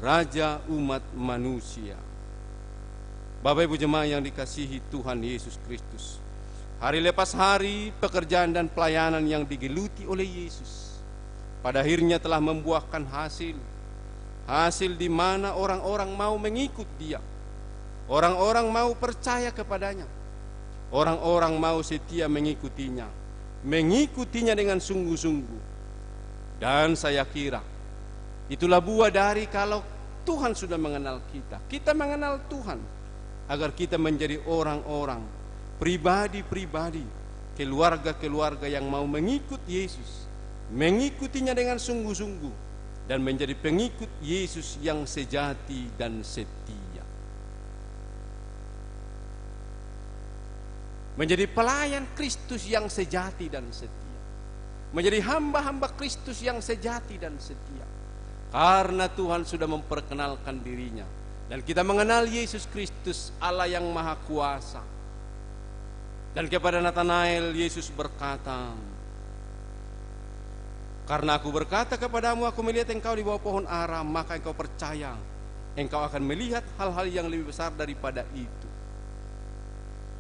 raja umat manusia. Bapak Ibu jemaah yang dikasihi Tuhan Yesus Kristus, hari lepas hari pekerjaan dan pelayanan yang digeluti oleh Yesus pada akhirnya telah membuahkan hasil di mana orang-orang mau mengikut dia, orang-orang mau percaya kepadanya, orang-orang mau setia mengikutinya dengan sungguh-sungguh. Dan saya kira itulah buah dari kalau Tuhan sudah mengenal kita, kita mengenal Tuhan, agar kita menjadi orang-orang, pribadi-pribadi, keluarga-keluarga yang mau mengikut Yesus, mengikutinya dengan sungguh-sungguh, dan menjadi pengikut Yesus yang sejati dan setia. Menjadi pelayan Kristus yang sejati dan setia. Menjadi hamba-hamba Kristus yang sejati dan setia. Karena Tuhan sudah memperkenalkan dirinya. Dan kita mengenal Yesus Kristus, Allah yang maha kuasa. Dan kepada Nathanael Yesus berkata, karena aku berkata kepadamu, aku melihat engkau di bawah pohon ara, maka engkau percaya, engkau akan melihat hal-hal yang lebih besar daripada itu.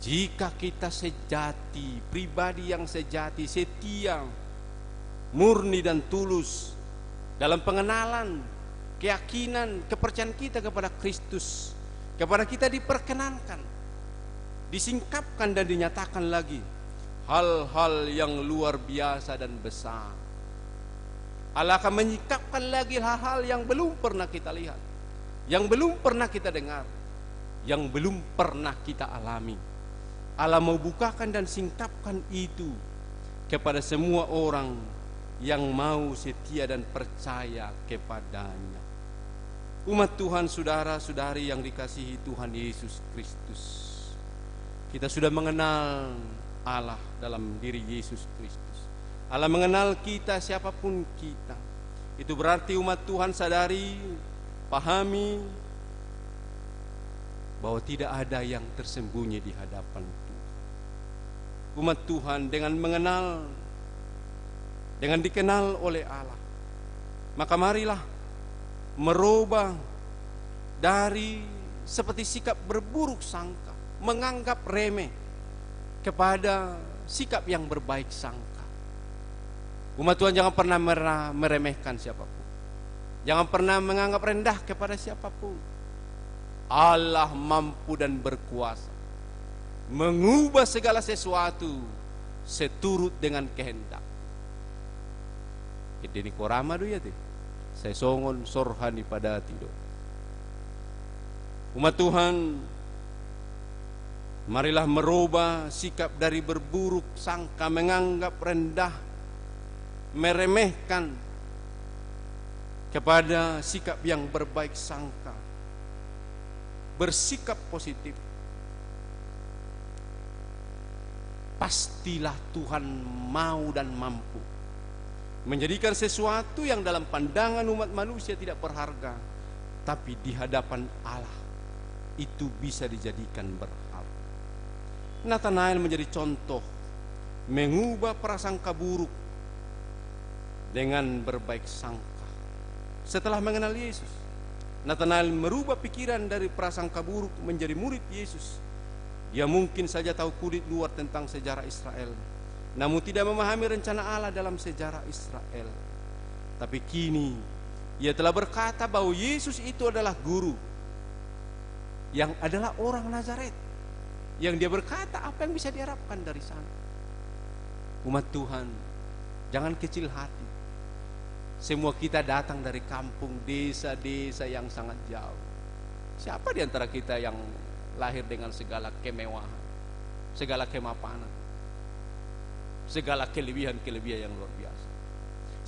Jika kita sejati, pribadi yang sejati, setia, murni dan tulus dalam pengenalan, keyakinan, kepercayaan kita kepada Kristus, kepada kita diperkenankan disingkapkan dan dinyatakan lagi hal-hal yang luar biasa dan besar. Allah akan menyingkapkan lagi hal-hal yang belum pernah kita lihat, yang belum pernah kita dengar, yang belum pernah kita alami. Allah mau bukakan dan singkapkan itu kepada semua orang yang mau setia dan percaya kepadanya. Umat Tuhan, saudara-saudari yang dikasihi Tuhan Yesus Kristus, kita sudah mengenal Allah dalam diri Yesus Kristus. Allah mengenal kita siapapun kita. Itu berarti umat Tuhan sadari, pahami bahwa tidak ada yang tersembunyi di hadapan Tuhan. Umat Tuhan dengan mengenal, dengan dikenal oleh Allah, maka marilah merubah dari seperti sikap berburuk sangka, menganggap remeh, kepada sikap yang berbaik sangka. Umat Tuhan jangan pernah meremehkan siapapun, jangan pernah menganggap rendah kepada siapapun. Allah mampu dan berkuasa mengubah segala sesuatu seturut dengan kehendak. Ini korama do ya teh. Saya songon sorhani pada tido. Umat Tuhan, marilah merubah sikap dari berburuk sangka, menganggap rendah, meremehkan, kepada sikap yang berbaik sangka, bersikap positif. Pastilah Tuhan mau dan mampu menjadikan sesuatu yang dalam pandangan umat manusia tidak berharga, tapi di hadapan Allah itu bisa dijadikan berharga. Nathanael menjadi contoh mengubah prasangka buruk dengan berbaik sangka. Setelah mengenal Yesus, Nathanael merubah pikiran dari prasangka buruk menjadi murid Yesus. Dia mungkin saja tahu kulit luar tentang sejarah Israel, namun tidak memahami rencana Allah dalam sejarah Israel. Tapi kini ia telah berkata bahwa Yesus itu adalah guru, yang adalah orang Nazaret, yang dia berkata apa yang bisa diharapkan dari sana. Umat Tuhan, jangan kecil hati. Semua kita datang dari kampung, desa-desa yang sangat jauh. Siapa di antara kita yang lahir dengan segala kemewahan, segala kemapanan, segala kelebihan-kelebihan yang luar biasa?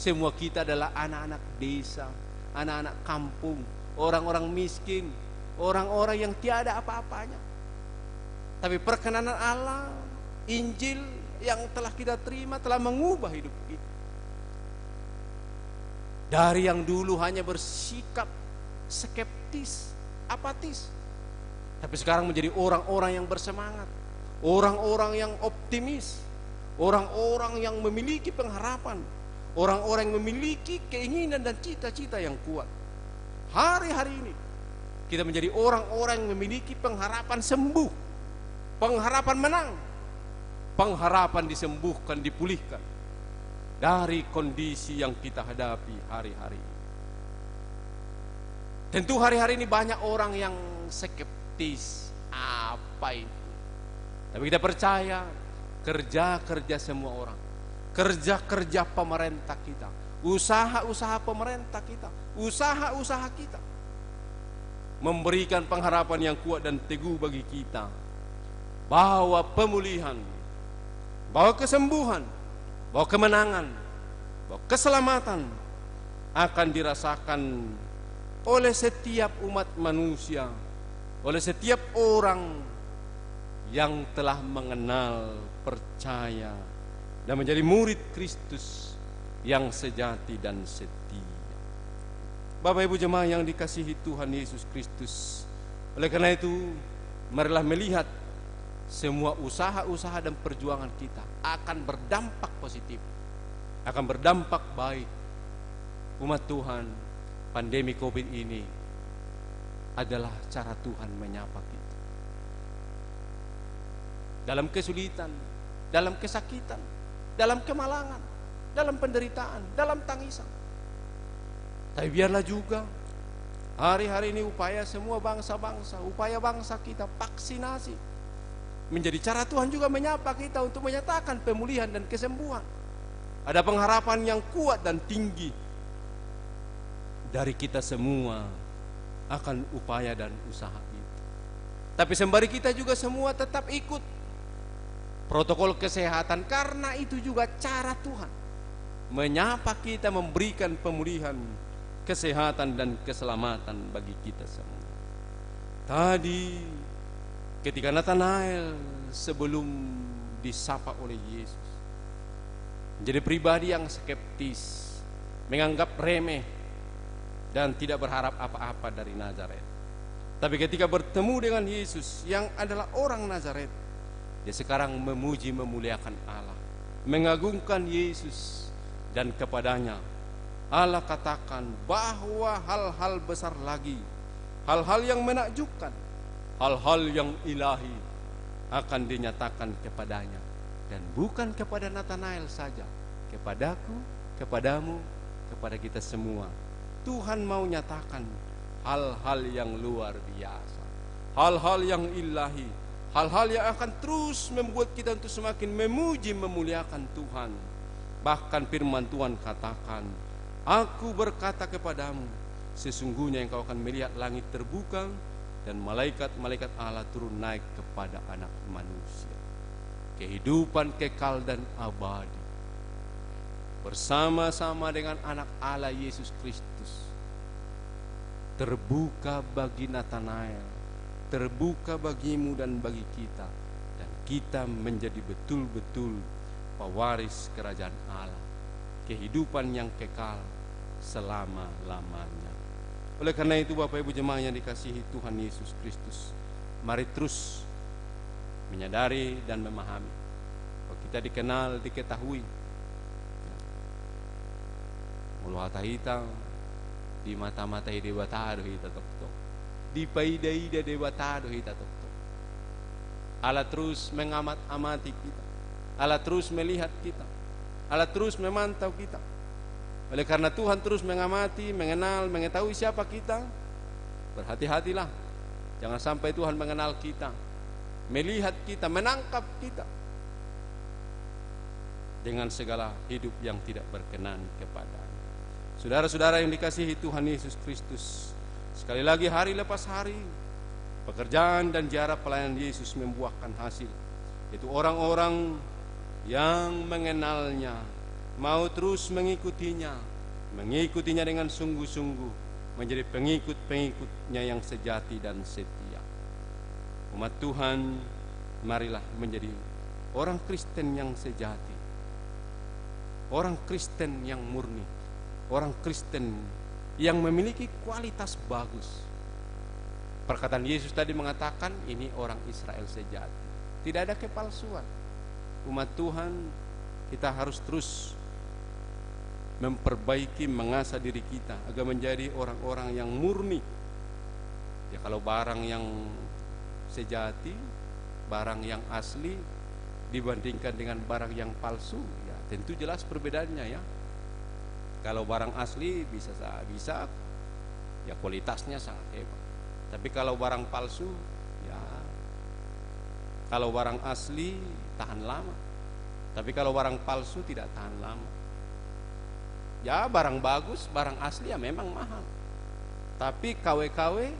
Semua kita adalah anak-anak desa, anak-anak kampung, orang-orang miskin, orang-orang yang tiada apa-apanya. Tapi perkenanan Allah, Injil yang telah kita terima telah mengubah hidup kita. Dari yang dulu hanya bersikap skeptis, apatis, tapi sekarang menjadi orang-orang yang bersemangat, orang-orang yang optimis, orang-orang yang memiliki pengharapan, orang-orang yang memiliki keinginan dan cita-cita yang kuat. Hari-hari ini kita menjadi orang-orang yang memiliki pengharapan sembuh, pengharapan menang, pengharapan disembuhkan, dipulihkan dari kondisi yang kita hadapi hari-hari ini. Tentu hari-hari ini banyak orang yang skeptis, apa itu? Tapi kita percaya kerja-kerja semua orang, kerja-kerja pemerintah kita, usaha-usaha pemerintah kita, usaha-usaha kita memberikan pengharapan yang kuat dan teguh bagi kita bahwa pemulihan, bahwa kesembuhan, bahwa kemenangan, bahwa keselamatan akan dirasakan oleh setiap umat manusia, oleh setiap orang yang telah mengenal, percaya, dan menjadi murid Kristus yang sejati dan setia. Bapak Ibu jemaah yang dikasihi Tuhan Yesus Kristus, oleh karena itu marilah melihat semua usaha-usaha dan perjuangan kita akan berdampak positif, akan berdampak baik. Umat Tuhan, pandemi COVID ini adalah cara Tuhan menyapa kita. Dalam kesulitan, dalam kesakitan, dalam kemalangan, dalam penderitaan, dalam tangisan. Tapi biarlah juga hari-hari ini upaya semua bangsa-bangsa, upaya bangsa kita vaksinasi, menjadi cara Tuhan juga menyapa kita untuk menyatakan pemulihan dan kesembuhan. Ada pengharapan yang kuat dan tinggi dari kita semua akan upaya dan usaha itu. Tapi sembari kita juga semua tetap ikut protokol kesehatan, karena itu juga cara Tuhan menyapa kita, memberikan pemulihan, kesehatan dan keselamatan bagi kita semua. Tadi ketika Nathanael sebelum disapa oleh Yesus menjadi pribadi yang skeptis, menganggap remeh dan tidak berharap apa-apa dari Nazaret. Tapi ketika bertemu dengan Yesus yang adalah orang Nazaret, dia sekarang memuji memuliakan Allah, mengagungkan Yesus, dan kepadanya Allah katakan bahwa hal-hal besar lagi, hal-hal yang menakjubkan, hal-hal yang ilahi akan dinyatakan kepadanya. Dan bukan kepada Nathanael saja, kepadaku, kepadamu, kepada kita semua. Tuhan mau nyatakan hal-hal yang luar biasa, hal-hal yang ilahi, hal-hal yang akan terus membuat kita untuk semakin memuji memuliakan Tuhan. Bahkan firman Tuhan katakan, aku berkata kepadamu, sesungguhnya engkau akan melihat langit terbuka dan malaikat-malaikat Allah turun naik kepada anak manusia. Kehidupan kekal dan abadi bersama-sama dengan anak Allah Yesus Kristus terbuka bagi Nathanael, terbuka bagimu dan bagi kita, dan kita menjadi betul-betul pewaris kerajaan Allah, kehidupan yang kekal selama-lamanya. Oleh karena itu Bapak Ibu jemaat yang dikasihi Tuhan Yesus Kristus, mari terus menyadari dan memahami bahwa kita dikenal, diketahui mulu hata hita di mata-mata debatado hita tok-tok, di paida-ida debatado hita tok-tok. Allah terus mengamat-amati kita, Allah terus melihat kita, Allah terus memantau kita. Oleh karena Tuhan terus mengamati, mengenal, mengetahui siapa kita, berhati-hatilah jangan sampai Tuhan mengenal kita, melihat kita, menangkap kita dengan segala hidup yang tidak berkenan kepada. Saudara-saudara yang dikasihi Tuhan Yesus Kristus, sekali lagi hari lepas hari pekerjaan dan jarak pelayanan Yesus membuahkan hasil. Itu orang-orang yang mengenalnya, mau terus mengikutinya dengan sungguh-sungguh, menjadi pengikut-pengikutnya yang sejati dan setia. Umat Tuhan, marilah menjadi orang Kristen yang sejati, orang Kristen yang murni, orang Kristen yang memiliki kualitas bagus. Perkataan Yesus tadi mengatakan ini orang Israel sejati, tidak ada kepalsuan. Umat Tuhan, kita harus terus memperbaiki, mengasah diri kita agar menjadi orang-orang yang murni. Ya, kalau barang yang sejati, barang yang asli dibandingkan dengan barang yang palsu, ya tentu jelas perbedaannya ya. Kalau barang asli bisa ya kualitasnya sangat hebat. Tapi kalau barang palsu, ya kalau barang asli tahan lama, tapi kalau barang palsu tidak tahan lama. Ya barang bagus, barang asli ya memang mahal, tapi KW-KW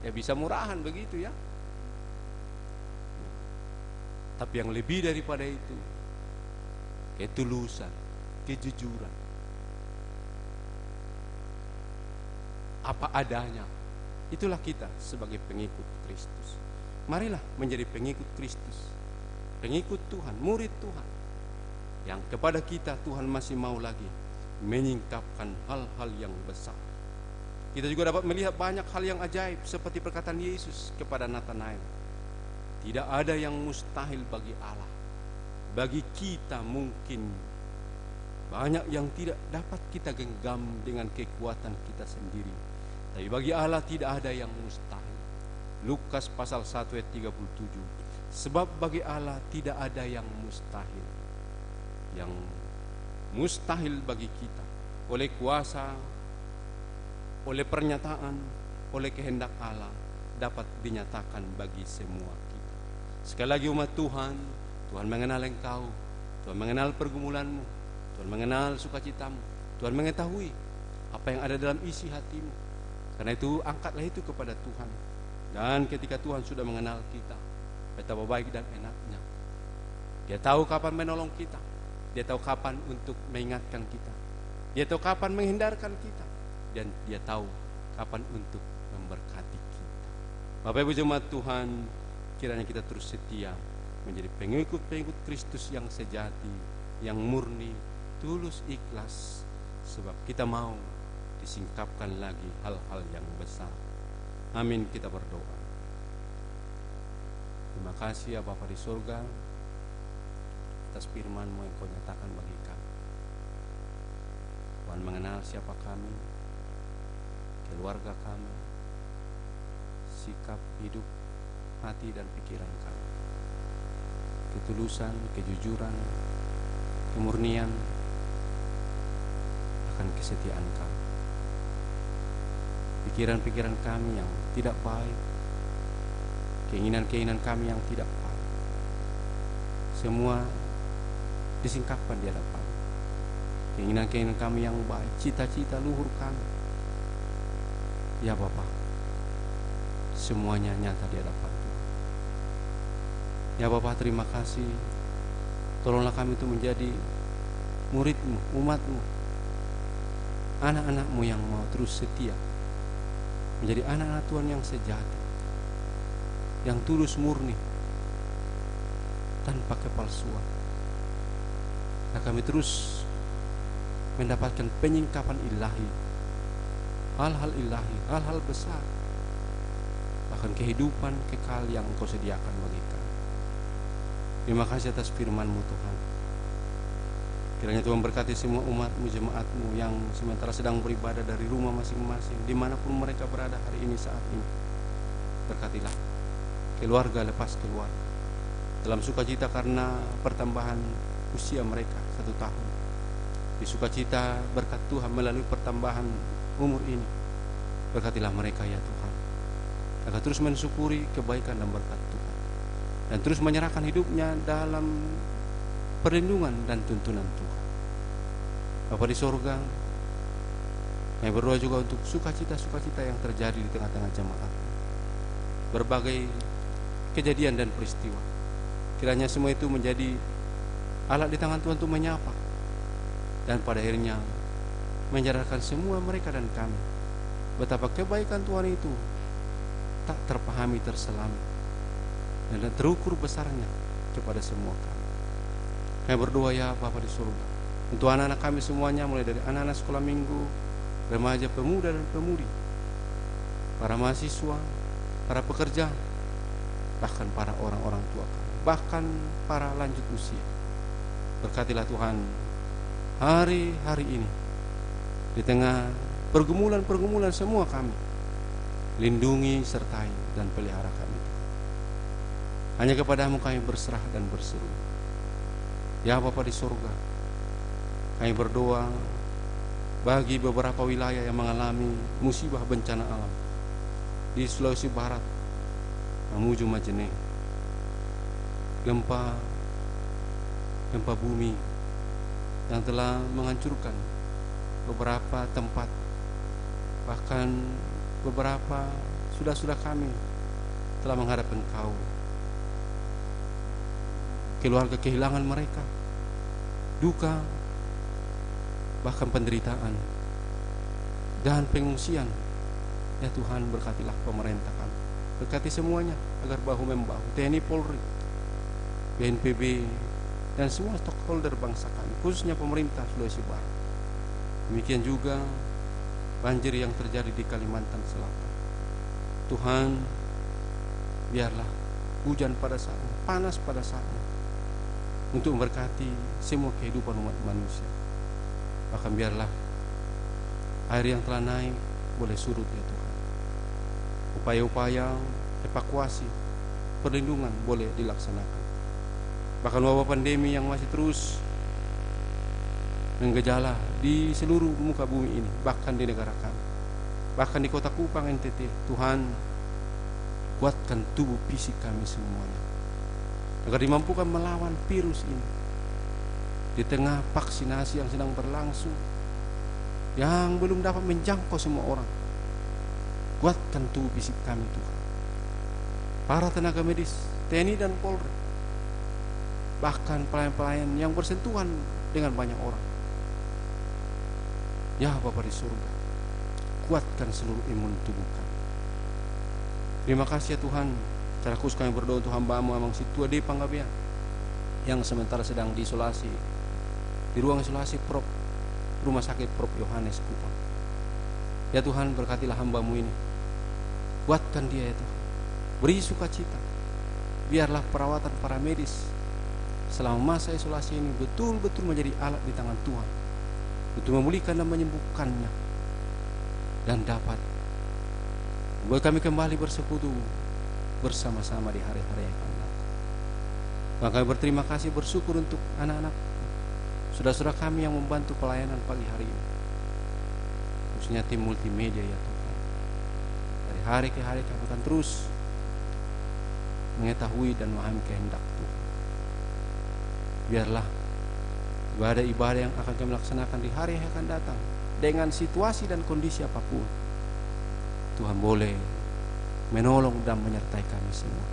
ya bisa murahan begitu ya. Tapi yang lebih daripada itu, ketulusan, kejujuran, apa adanya, itulah kita sebagai pengikut Kristus. Marilah menjadi pengikut Kristus, pengikut Tuhan, murid Tuhan, yang kepada kita Tuhan masih mau lagi menyingkapkan hal-hal yang besar. Kita juga dapat melihat banyak hal yang ajaib, seperti perkataan Yesus kepada Nathanael, tidak ada yang mustahil bagi Allah. Bagi kita mungkin banyak yang tidak dapat kita genggam dengan kekuatan kita sendiri, tapi bagi Allah tidak ada yang mustahil. Lukas pasal 1 ayat 37. Sebab bagi Allah tidak ada yang mustahil. Yang mustahil bagi kita oleh kuasa, oleh pernyataan, oleh kehendak Allah dapat dinyatakan bagi semua kita. Sekali lagi umat Tuhan, Tuhan mengenal engkau, Tuhan mengenal pergumulanmu, Tuhan mengenal sukacitamu, Tuhan mengetahui apa yang ada dalam isi hatimu. Karena itu angkatlah itu kepada Tuhan. Dan ketika Tuhan sudah mengenal kita, betapa baik dan enaknya, Dia tahu kapan menolong kita, Dia tahu kapan untuk mengingatkan kita, Dia tahu kapan menghindarkan kita, dan Dia tahu kapan untuk memberkati kita. Bapak Ibu jemaat Tuhan, kiranya kita terus setia menjadi pengikut-pengikut Kristus yang sejati, yang murni, tulus, ikhlas, sebab kita mau disingkapkan lagi hal-hal yang besar. Amin, kita berdoa. Terima kasih ya Bapa di surga atas firman-Mu yang Kau nyatakan bagi kami. Tuhan mengenal siapa kami, keluarga kami, sikap hidup, hati dan pikiran kami, ketulusan, kejujuran, kemurnian akan kesetiaan kami. Pikiran-pikiran kami yang tidak baik, keinginan-keinginan kami yang tidak baik, semua disingkapkan di hadapan. Keinginan-keinginan kami yang baik, cita-cita luhur kami, ya Bapa, semuanya nyata di hadapan Tuhan. Ya Bapa, terima kasih. Tolonglah kami itu menjadi murid-Mu, umat-Mu, anak-anak-Mu yang mau terus setia, menjadi anak-anak Tuhan yang sejati, yang tulus murni, tanpa kepalsuan. Nah, kami terus mendapatkan penyingkapan ilahi, hal-hal ilahi, hal-hal besar, bahkan kehidupan kekal yang Engkau sediakan bagi kami. Terima kasih atas firman-Mu Tuhan. Kiranya Tuhan berkati semua umat-Mu, jemaat-Mu yang sementara sedang beribadah dari rumah masing-masing, dimanapun mereka berada hari ini saat ini. Berkatilah keluarga lepas keluarga, dalam sukacita karena pertambahan usia mereka 1 tahun. Di sukacita berkat Tuhan melalui pertambahan umur ini. Berkatilah mereka ya Tuhan, agar terus mensyukuri kebaikan dan berkat Tuhan, dan terus menyerahkan hidupnya dalam perlindungan dan tuntunan Tuhan. Bapa di surga, kami berdoa juga untuk sukacita-sukacita yang terjadi di tengah-tengah jemaat. Berbagai kejadian dan peristiwa, kiranya semua itu menjadi alat di tangan Tuhan untuk menyapa, dan pada akhirnya menyadarkan semua mereka dan kami betapa kebaikan Tuhan itu tak terpahami, terselami, dan terukur besarnya kepada semua kami. Kami berdoa ya Bapa di surga, untuk anak-anak kami semuanya, mulai dari anak-anak sekolah minggu, remaja, pemuda dan pemudi, para mahasiswa, para pekerja, bahkan para orang-orang tua kami, bahkan para lanjut usia. Berkatilah Tuhan hari-hari ini, di tengah pergumulan-pergumulan semua kami, lindungi, sertai, dan pelihara kami. Hanya kepadamu kami berserah dan berseru. Ya Bapa di surga, kami berdoa bagi beberapa wilayah yang mengalami musibah bencana alam di Sulawesi Barat, Mamuju, Majene, gempa bumi yang telah menghancurkan beberapa tempat, bahkan beberapa saudara kami telah menghadap Engkau. Keluarga kehilangan mereka, duka, bahkan penderitaan dan pengungsian. Ya Tuhan, berkatilah pemerintah kami, berkati semuanya agar bahu-membahu, TNI, Polri, BNPB, dan semua stakeholder bangsa kami, khususnya pemerintah Sulawesi Barat. Demikian juga banjir yang terjadi di Kalimantan Selatan. Tuhan, biarlah hujan pada saatnya, panas pada saatnya, untuk memberkati semua kehidupan umat manusia. Bahkan biarlah air yang telah naik boleh surut ya Tuhan. Upaya-upaya evakuasi, perlindungan boleh dilaksanakan. Bahkan wabah pandemi yang masih terus menggejala di seluruh muka bumi ini, bahkan di negara kami, bahkan di kota Kupang, NTT. Tuhan, kuatkan tubuh fisik kami semuanya, agar dimampukan melawan virus ini di tengah vaksinasi yang sedang berlangsung, yang belum dapat menjangkau semua orang. Kuatkan tubuh fisik kami Tuhan, para tenaga medis, TNI dan Polri, bahkan pelayan-pelayan yang bersentuhan dengan banyak orang. Ya Bapa di surga, kuatkan seluruh imun tubuh kami. Terima kasih ya Tuhan. Secara khusus kami berdoa untuk hamba-Mu Amang Situa D. Panggabean yang sementara sedang diisolasi di ruang isolasi Rumah Sakit Prof. Yohanes Kupang. Ya Tuhan, berkatilah hamba-Mu ini, kuatkan dia ya Tuhan, beri sukacita. Biarlah perawatan para medis selama masa isolasi ini betul-betul menjadi alat di tangan Tuhan untuk memulihkan dan menyembuhkannya, dan dapat membuat kami kembali bersekutu bersama-sama di hari-hari yang akan datang. Maka kami berterima kasih, bersyukur untuk anak-anak saudara-saudara kami yang membantu pelayanan pagi hari ini, khususnya tim multimedia ya Tuhan. Dari hari ke hari kami akan terus mengetahui dan memahami kehendak Tuhan. Biarlah ibadah-ibadah yang akan kami laksanakan di hari yang akan datang, dengan situasi dan kondisi apapun, Tuhan boleh menolong dan menyertai kami semua,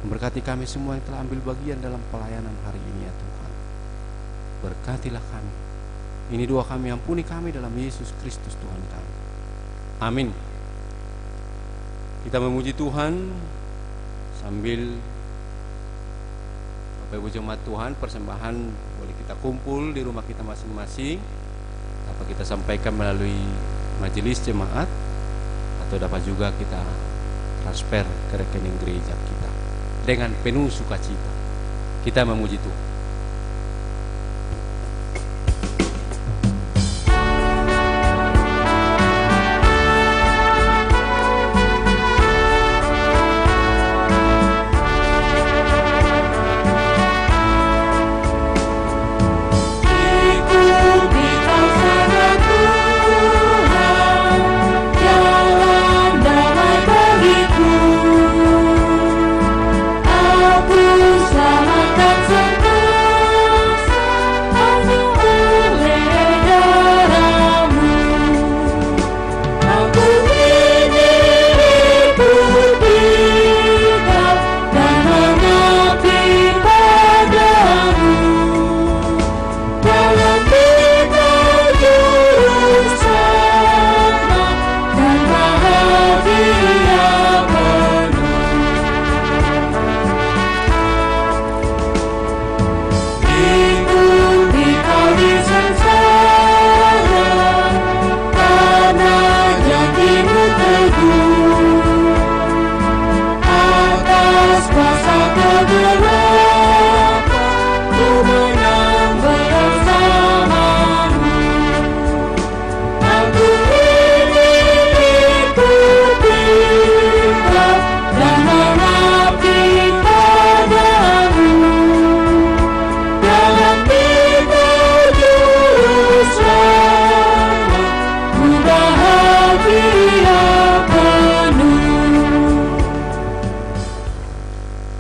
memberkati kami semua yang telah ambil bagian dalam pelayanan hari ini ya Tuhan. Berkatilah kami. Ini doa kami, ampuni kami dalam Yesus Kristus Tuhan kami. Amin. Kita memuji Tuhan sambil Bapak Ibu jemaat Tuhan, persembahan boleh kita kumpul di rumah kita masing-masing, dapat kita sampaikan melalui majelis jemaat, atau dapat juga kita transfer ke rekening gereja kita dengan penuh sukacita. Kita memuji Tuhan.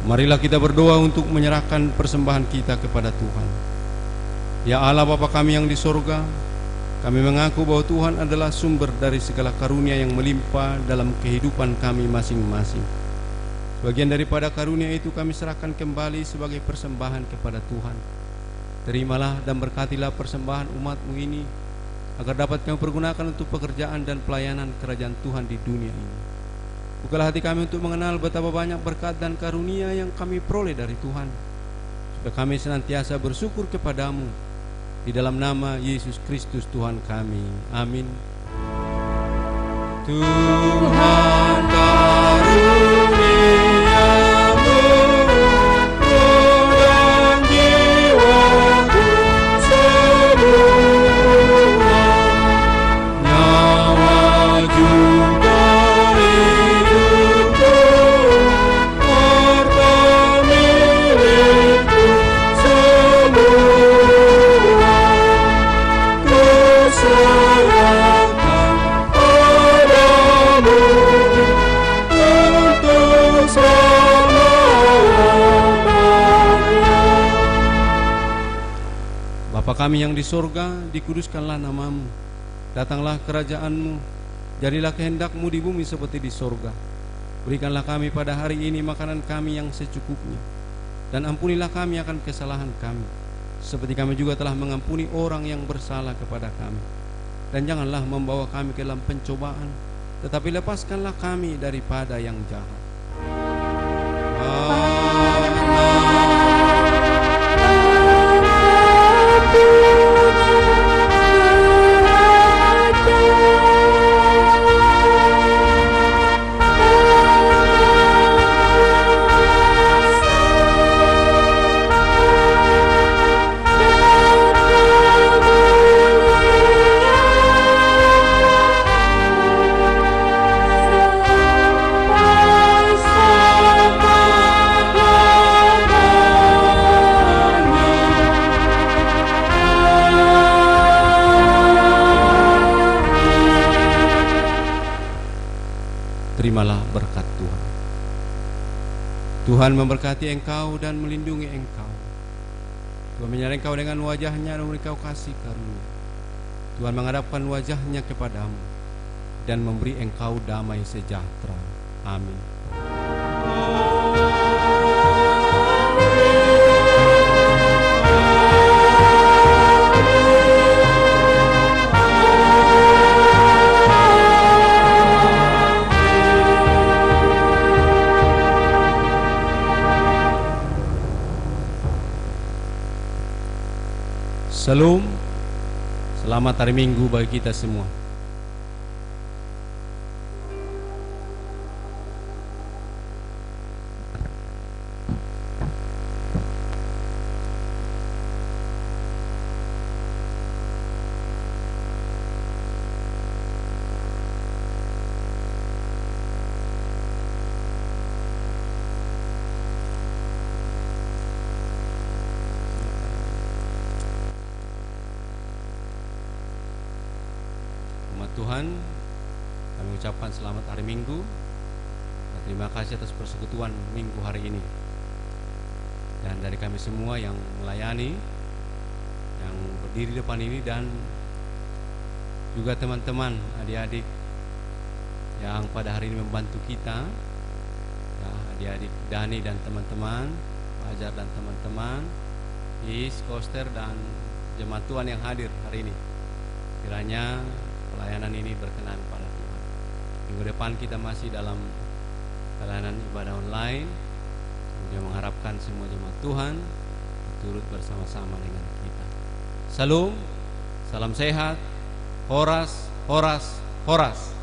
Marilah kita berdoa untuk menyerahkan persembahan kita kepada Tuhan. Ya Allah Bapa kami yang di sorga, kami mengaku bahwa Tuhan adalah sumber dari segala karunia yang melimpah dalam kehidupan kami masing-masing. Sebagian daripada karunia itu kami serahkan kembali sebagai persembahan kepada Tuhan. Terimalah dan berkatilah persembahan umat-Mu ini, agar dapat kami pergunakan untuk pekerjaan dan pelayanan kerajaan Tuhan di dunia ini. Bukalah hati kami untuk mengenal betapa banyak berkat dan karunia yang kami peroleh dari Tuhan, supaya kami senantiasa bersyukur kepadamu. Di dalam nama Yesus Kristus Tuhan kami. Amin. Tuhan karuniamu undang jiwaku semua, nyawa juga hidupku, harta milikku semua, kuserahkan padamu. kami yang di sorga, dikuduskanlah namamu. Datanglah kerajaanmu, jadilah kehendakmu di bumi seperti di sorga. Berikanlah kami pada hari ini makanan kami yang secukupnya, dan ampunilah kami akan kesalahan kami, seperti kami juga telah mengampuni orang yang bersalah kepada kami. Dan janganlah membawa kami ke dalam pencobaan, tetapi lepaskanlah kami daripada yang jahat. Terimalah berkat Tuhan. Tuhan memberkati engkau dan melindungi engkau. Tuhan menyertai engkau dengan wajahnya dan memberi engkau kasih karunia. Tuhan menghadapkan wajahnya kepadamu dan memberi engkau damai sejahtera. Amin. Shalom, selamat hari Minggu bagi kita semua. Tuhan, kami ucapkan selamat hari Minggu dan terima kasih atas persekutuan Minggu hari ini. Dan dari kami semua yang melayani, yang berdiri di depan ini, dan juga teman-teman, adik-adik yang pada hari ini membantu kita, ya, adik-adik Dani dan teman-teman, Fajar dan teman-teman, Is, Koster, dan jemaat Tuhan yang hadir hari ini. Kiranya pelayanan ini berkenan pada Tuhan. Minggu depan kita masih dalam pelayanan ibadah online. Kemudian mengharapkan semua jemaat Tuhan turut bersama-sama dengan kita. Shalom, salam sehat, horas, horas, horas.